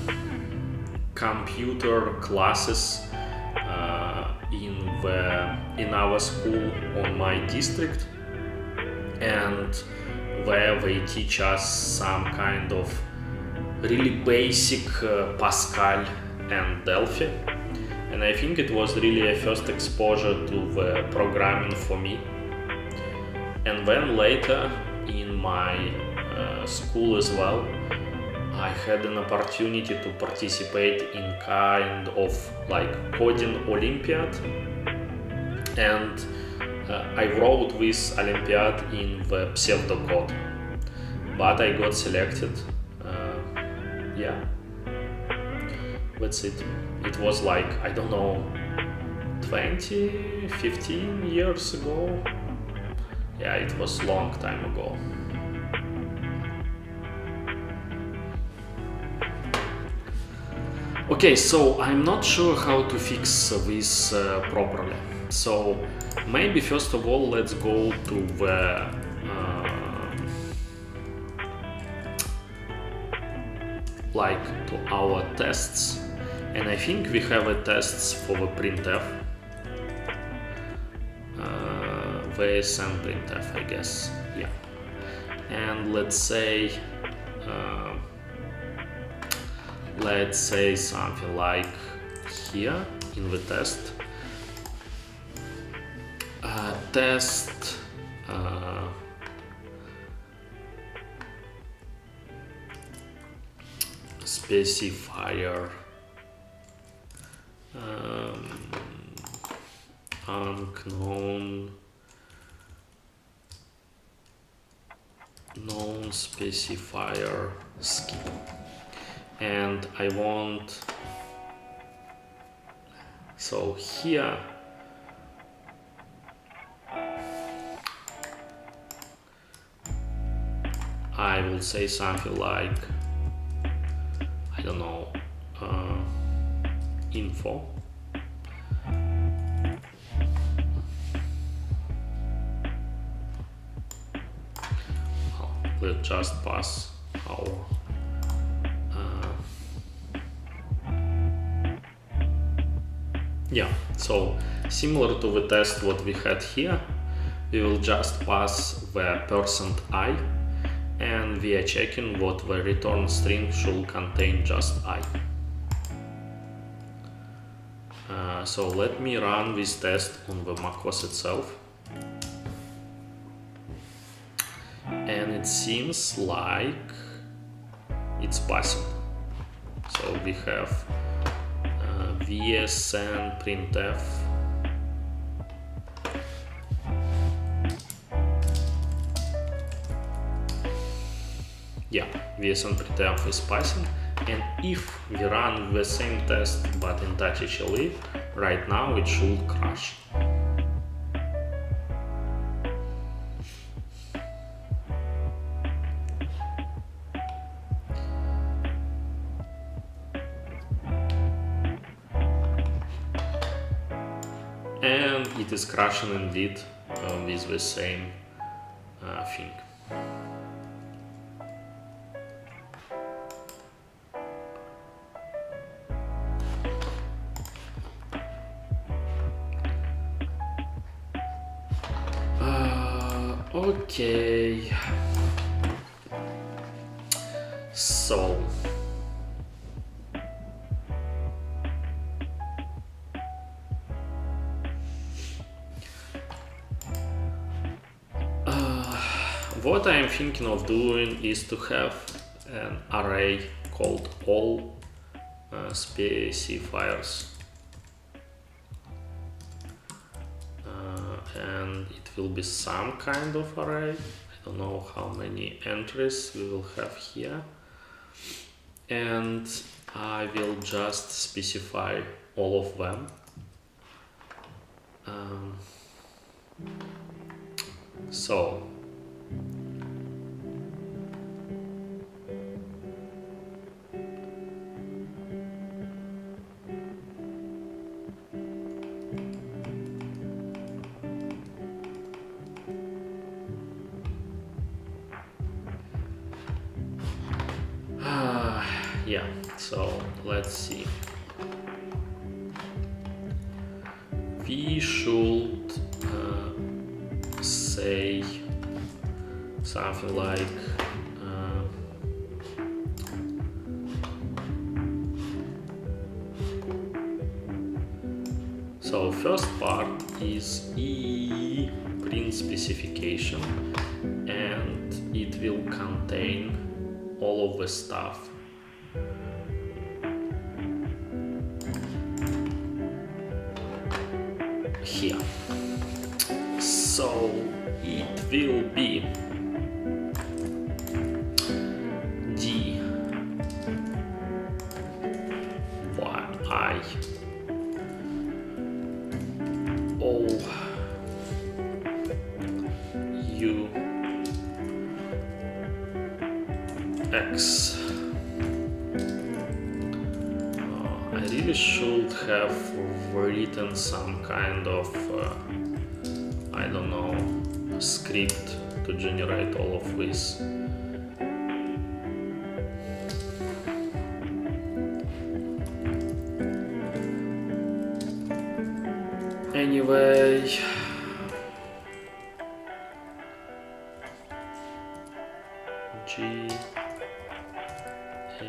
computer classes in our school on my district, and where they teach us some kind of really basic Pascal and Delphi. And I think it was really a first exposure to the programming for me. And then later in my school as well, I had an opportunity to participate in kind of like coding Olympiad, and I wrote this Olympiad in the pseudocode, but I got selected. Yeah, that's it. It was like, I don't know, 15 years ago. Yeah, it was long time ago. Okay, so I'm not sure how to fix this properly. So maybe first of all, let's go to the like to our tests, and I think we have a tests for the printf, VS and printf, I guess, yeah. And let's say something like here in the test, test specifier unknown known specifier skip, and I want, so here I will say something like, I don't know, info. Let's just pass our yeah, so similar to the test what we had here, we will just pass the %i, and we are checking what the return string should contain just I. So let me run this test on the macOS itself. And it seems like it's passing. So we have VSN printf. Yeah, VSN printf is passing. And if we run the same test but in touchHLE, right now it should crash. And it is crashing indeed with the same thing. Okay, so what I am thinking of doing is to have an array called all specifiers, and it will be some kind of array. I don't know how many entries we will have here, and I will just specify all of them. So yeah, so let's see. We should say something like so first part is print specification, and it will contain all of the stuff. Here. So it will be D Y I O U X. I really should have written some kind of I don't know, script to generate all of this. Anyway, G A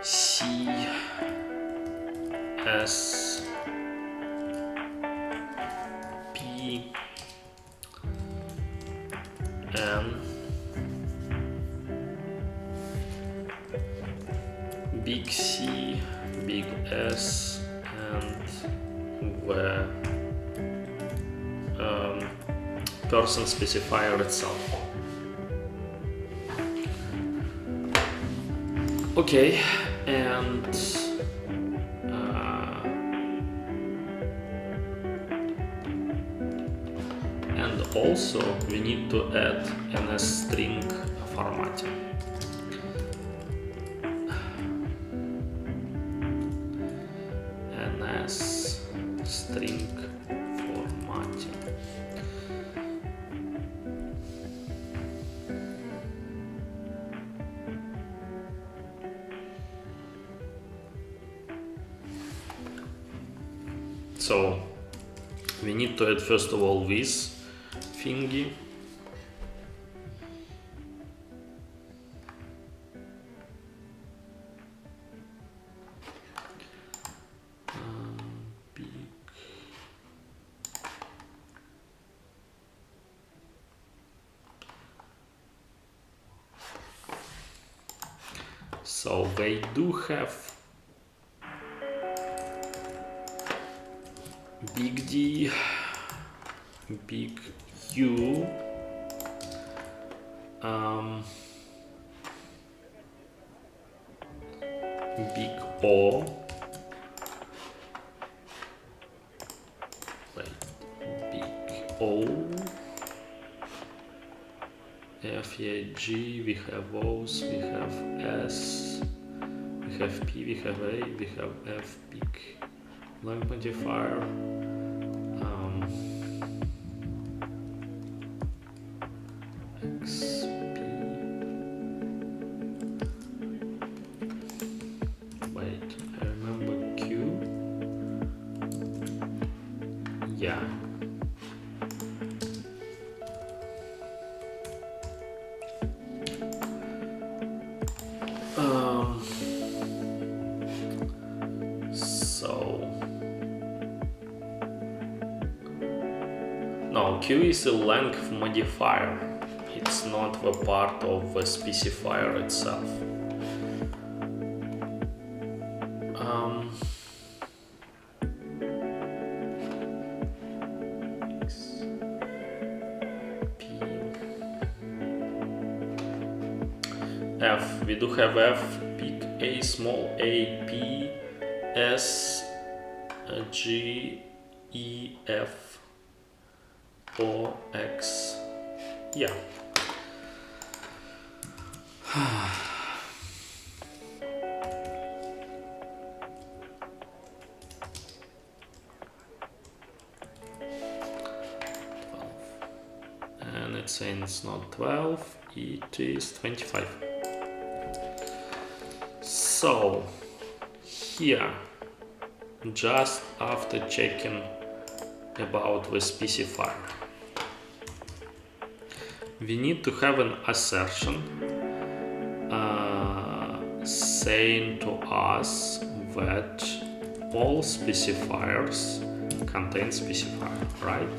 C S P N big C, big S, and the person specifier itself. Okay, and also we need to add NSString formatting. NSString formatting. So we need to add first of all this thingy. So they do have big D, big U, big O, big O, F, E, G, we have O's, we have S, we have P, we have A, we have F, big length modifier, X, P, wait, I remember Q, yeah. No, Q is a length modifier. It's not the part of the specifier itself. X, P, F. We do have F, big A, small a, P, S, G, E, F, O, X, yeah. And it's saying it's not 12, it is 25. So here, just after checking about the specifier, we need to have an assertion saying to us that all specifiers contain specifier, right?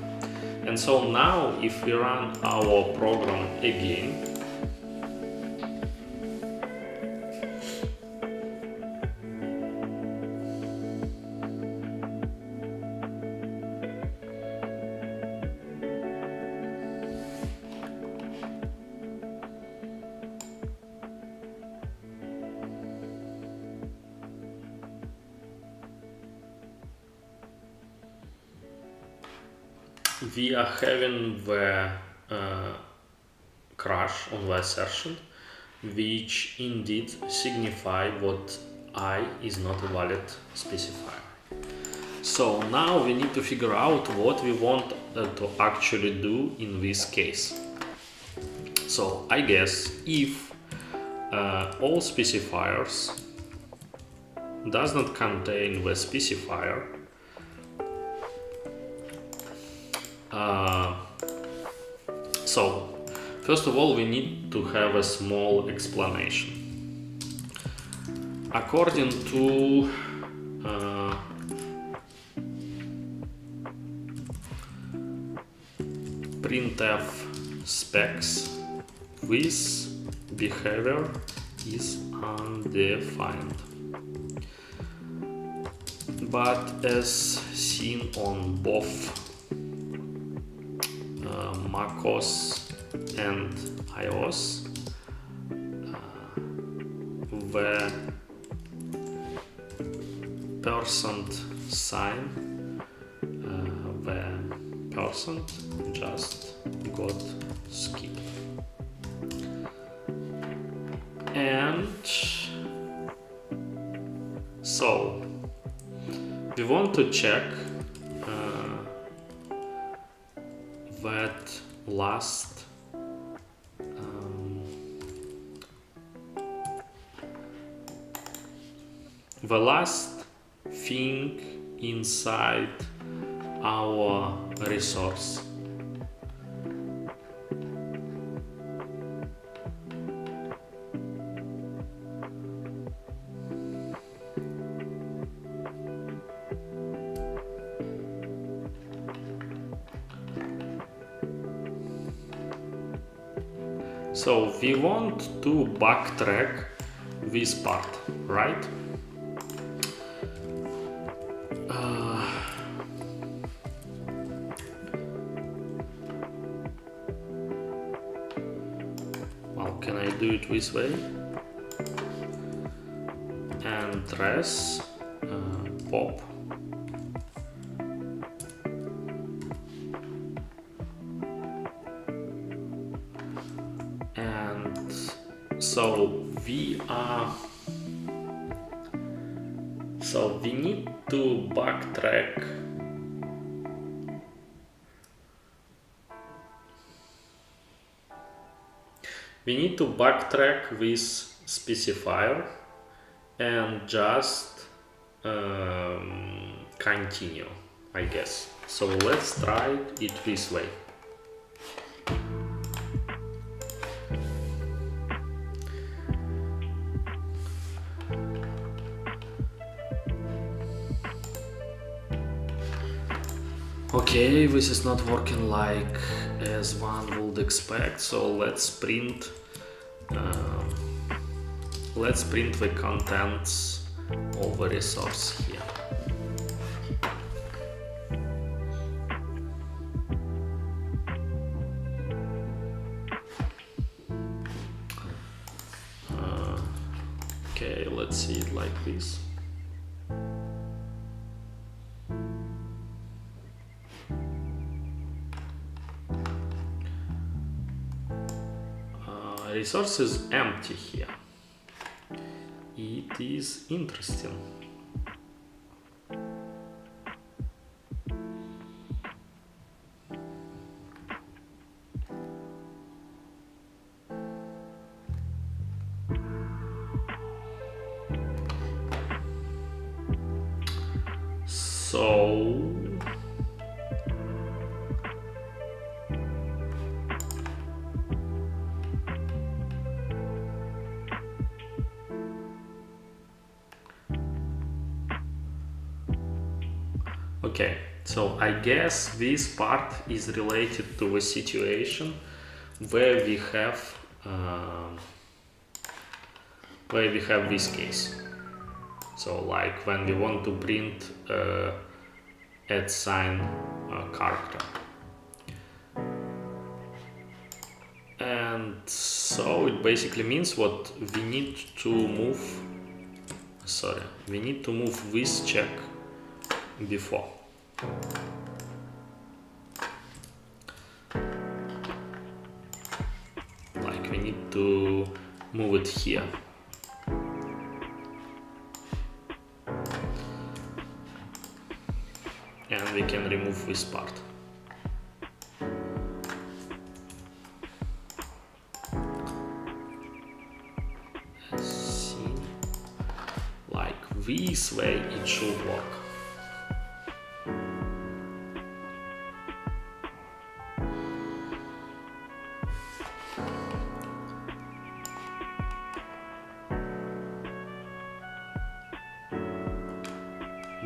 And so now if we run our program again, we are having the crash on the assertion, which indeed signify what I is not a valid specifier. So now we need to figure out what we want to actually do in this case. So I guess if all specifiers does not contain the specifier, so first of all we need to have a small explanation. According to printf specs, this behavior is undefined. But as seen on both macOS and iOS, the percent sign, the percent just got skipped. And so we want to check that last the last thing inside our resource. So we want to backtrack this part, right? Well, can I do it this way? And res pop. And so we need to backtrack this specifier and just continue, I guess. So let's try it this way. Okay, this is not working like as one would expect, so let's print the contents of a resource here. Okay, let's see it like this. Resource is empty here. It is interesting. So okay, so I guess this part is related to a situation where we have this case. So like when we want to print @sign character. And so it basically means what we need to move, we need to move this check before. Like we need to move it here. And we can remove this part. Let's see. Like this way it should work.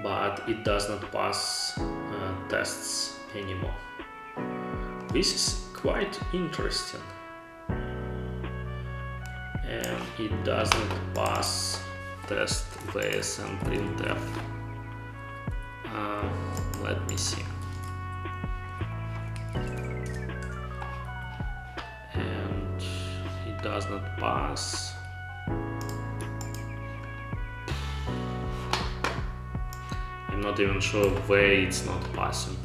But it does not pass tests anymore. This is quite interesting. And it doesn't pass test vs and printf. Let me see. And it does not pass. I'm not even sure where it's not passing.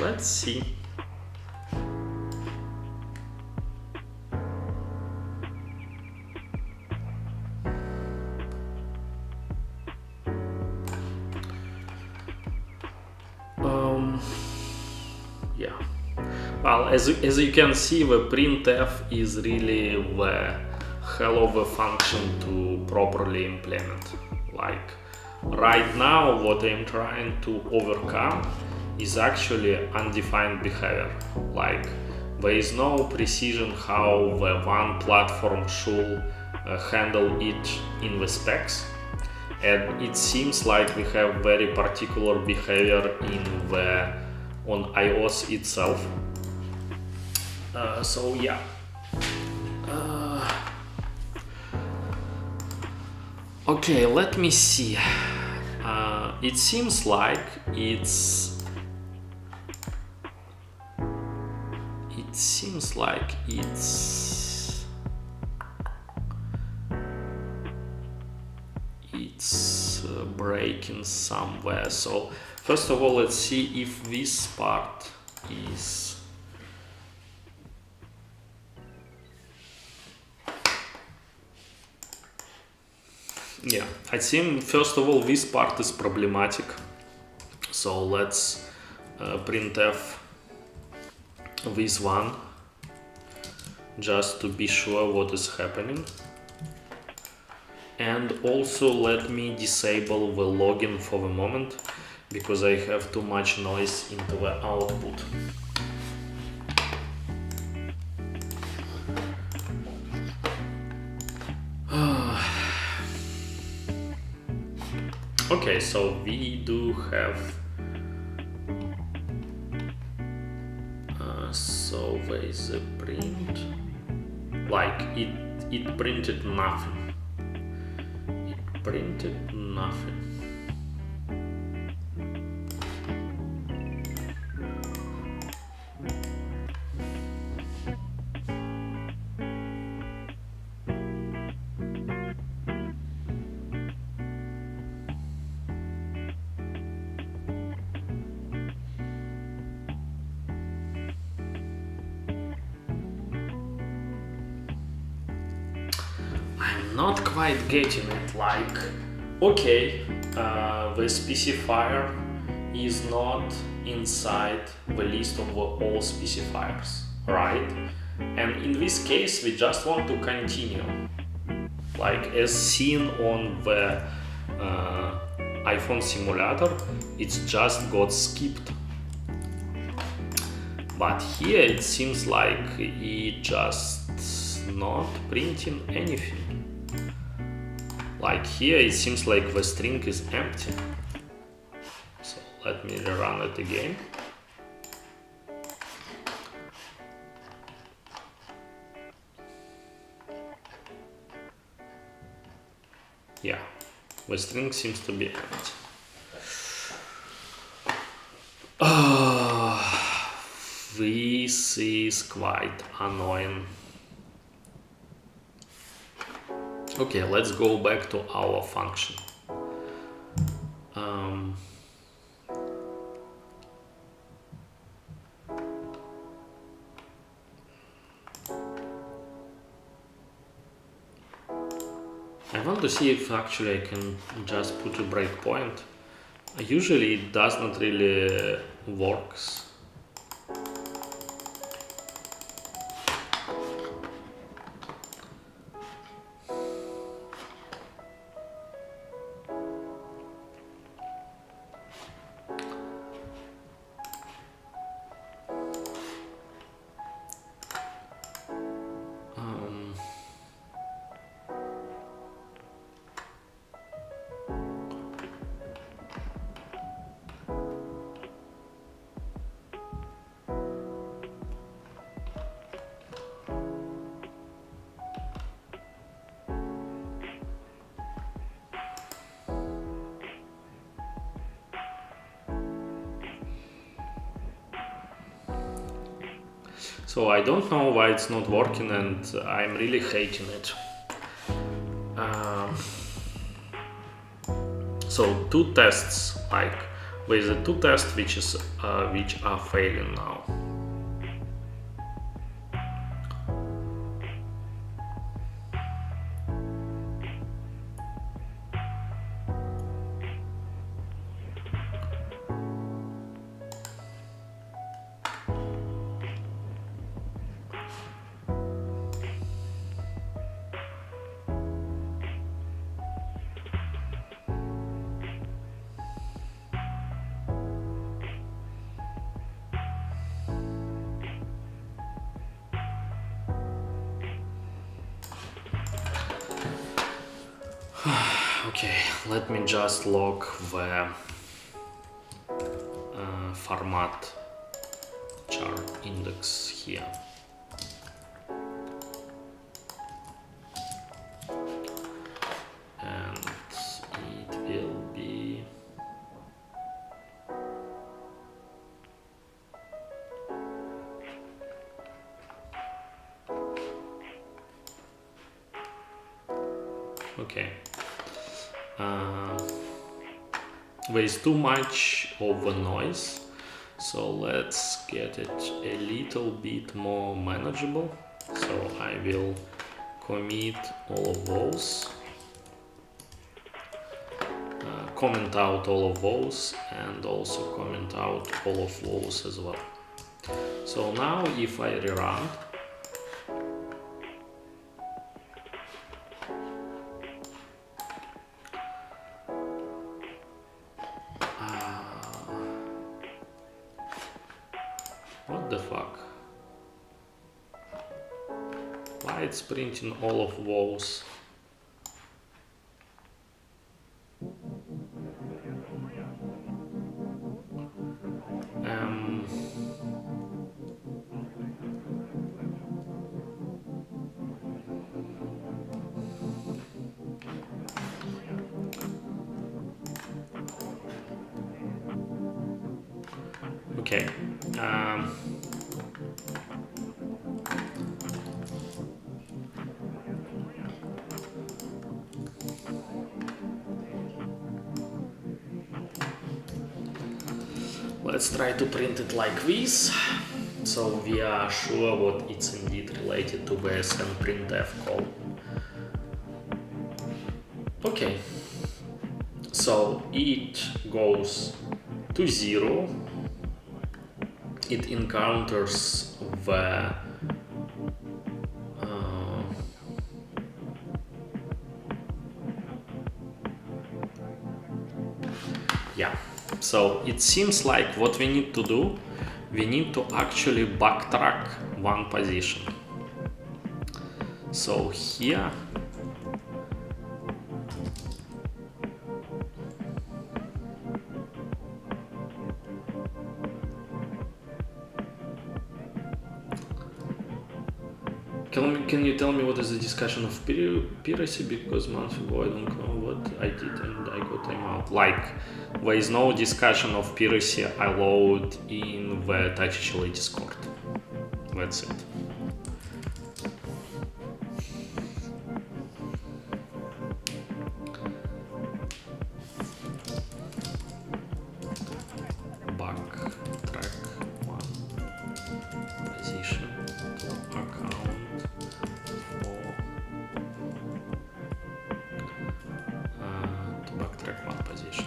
Let's see. Yeah. Well, as you can see, the printf is really the hell of a function to properly implement. Like right now what I'm trying to overcome is actually undefined behavior. Like there is no precision how the one platform should handle it in the specs, and it seems like we have very particular behavior on iOS itself. So yeah. Okay, let me see. It seems like it's breaking somewhere. So first of all, let's see if this part is I think first of all this part is problematic. So let's printf this one just to be sure what is happening. And also let me disable the login for the moment, because I have too much noise into the output. Okay, so we do have so there is a print, like it printed nothing. Printed nothing. I'm not quite getting it. Like, okay, the specifier is not inside the list of all specifiers, right? And in this case, we just want to continue, like as seen on the iPhone simulator, it's just got skipped. But here it seems like it just not printing anything. Like here it seems like the string is empty. So let me run it again. Yeah, the string seems to be empty. This is quite annoying. Okay, let's go back to our function. I want to see if actually I can just put a breakpoint. Usually it does not really works. So I don't know why it's not working, and I'm really hating it. So two tests, like with the two tests which are failing now. Okay, let me just log the format char index here. And it will be okay. There is too much of a noise, so let's get it a little bit more manageable. So I will commit all of those, comment out all of those, and also comment out all of those as well. So now if I rerun, what the fuck? Why it's printing all of those? Okay. Let's try to print it like this, so we are sure what it's indeed related to the printf call. Okay, so it goes to 0, it encounters the yeah. So it seems like what we need to do, we need to actually backtrack one position. So here can you tell me what is the discussion of piracy, because months ago I don't know what I did and I got time out. Like, there is no discussion of piracy allowed in the touchHLE Discord. That's it. Backtrack one position to account for to backtrack one position.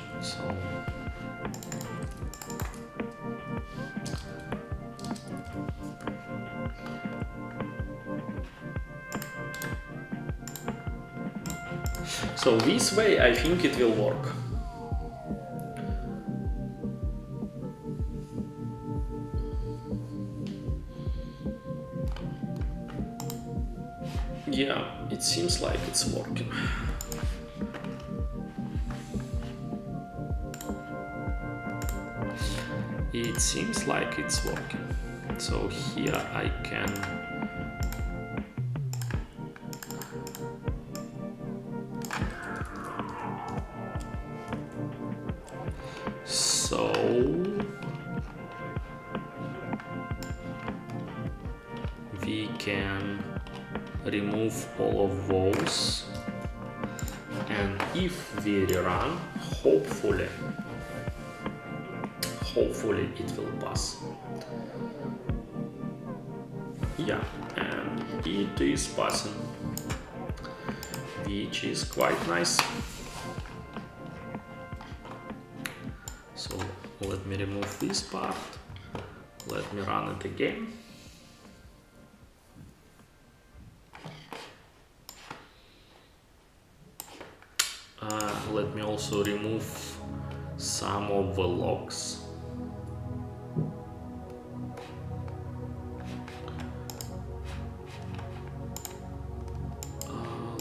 So this way I think it will work. Yeah, it seems like it's working. It seems like it's working. So here I can we can remove all of those, and if we rerun, hopefully it will pass. Yeah, and it is passing, which is quite nice. So let me remove this part, let me run it again. Let me also remove some of the logs.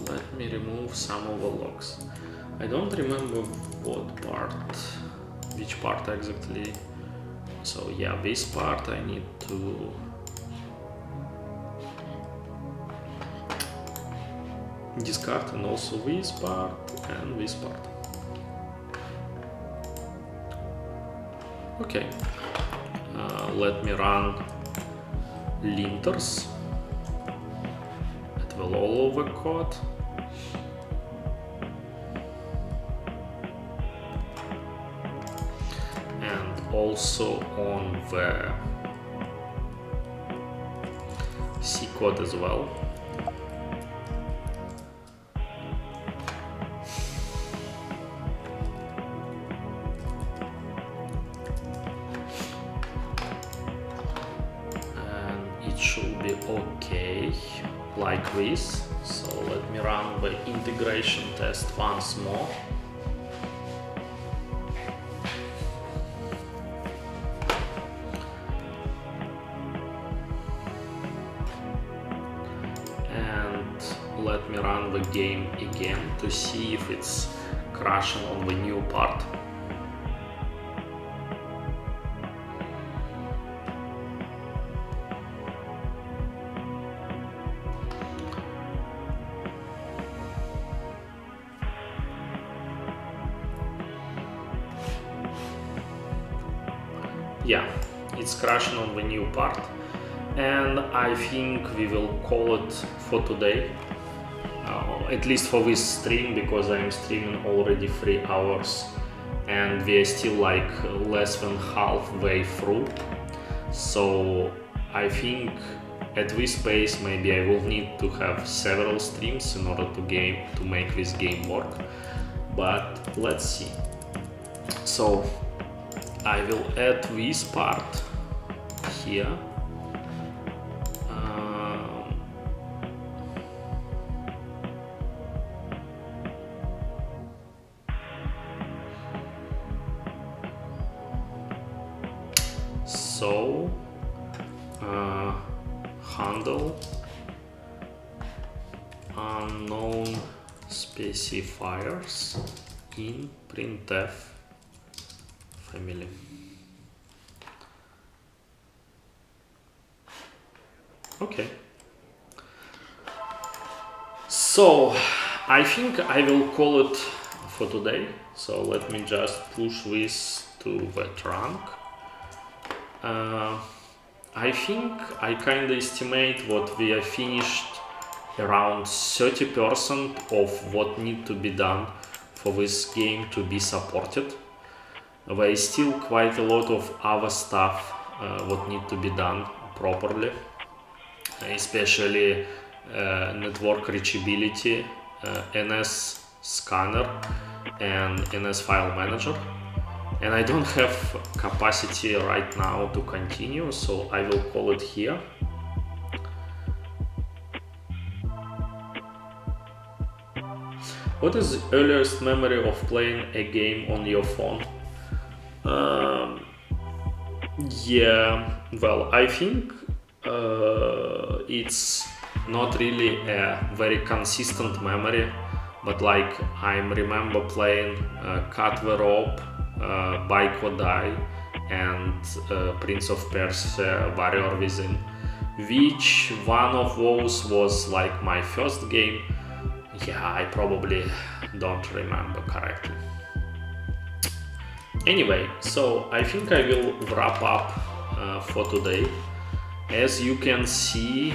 Let me remove some of the logs. I don't remember which part exactly. So yeah, this part I need to discard, and also this part and this part. Okay, let me run linters. It will all over code. And also on the C code as well. Should be okay like this. So let me run the integration test once more. And let me run the game again to see if it's crashing on the new part. Yeah, it's crashing on the new part, and I think we will call it for today, at least for this stream, because I'm streaming already 3 hours and we are still like less than halfway through. So I think at this pace maybe I will need to have several streams in order to make this game work, but let's see. So I will add this part here. So handle unknown specifiers in printf family. Okay. So I think I will call it for today. So let me just push this to the trunk. I think I kind of estimate what we have finished around 30% of what need to be done for this game to be supported. There is still quite a lot of other stuff what need to be done properly, especially network reachability, NS scanner and NS file manager. And I don't have capacity right now to continue, so I will call it here. What is the earliest memory of playing a game on your phone? Yeah, well, I think it's not really a very consistent memory, but like I remember playing Cut the Rope, Bike or Die, and Prince of Persia Warrior Within. Which one of those was like my first game? Yeah, I probably don't remember correctly. Anyway, so I think I will wrap up for today. As you can see,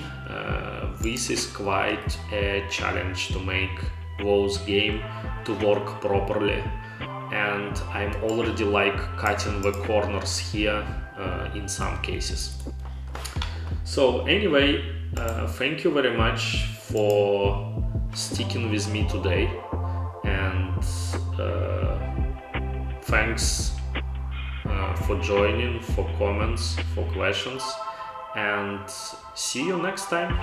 this is quite a challenge to make those game to work properly, and I'm already like cutting the corners here in some cases. So anyway, thank you very much for sticking with me today, and thanks for joining, for comments, for questions, and see you next time.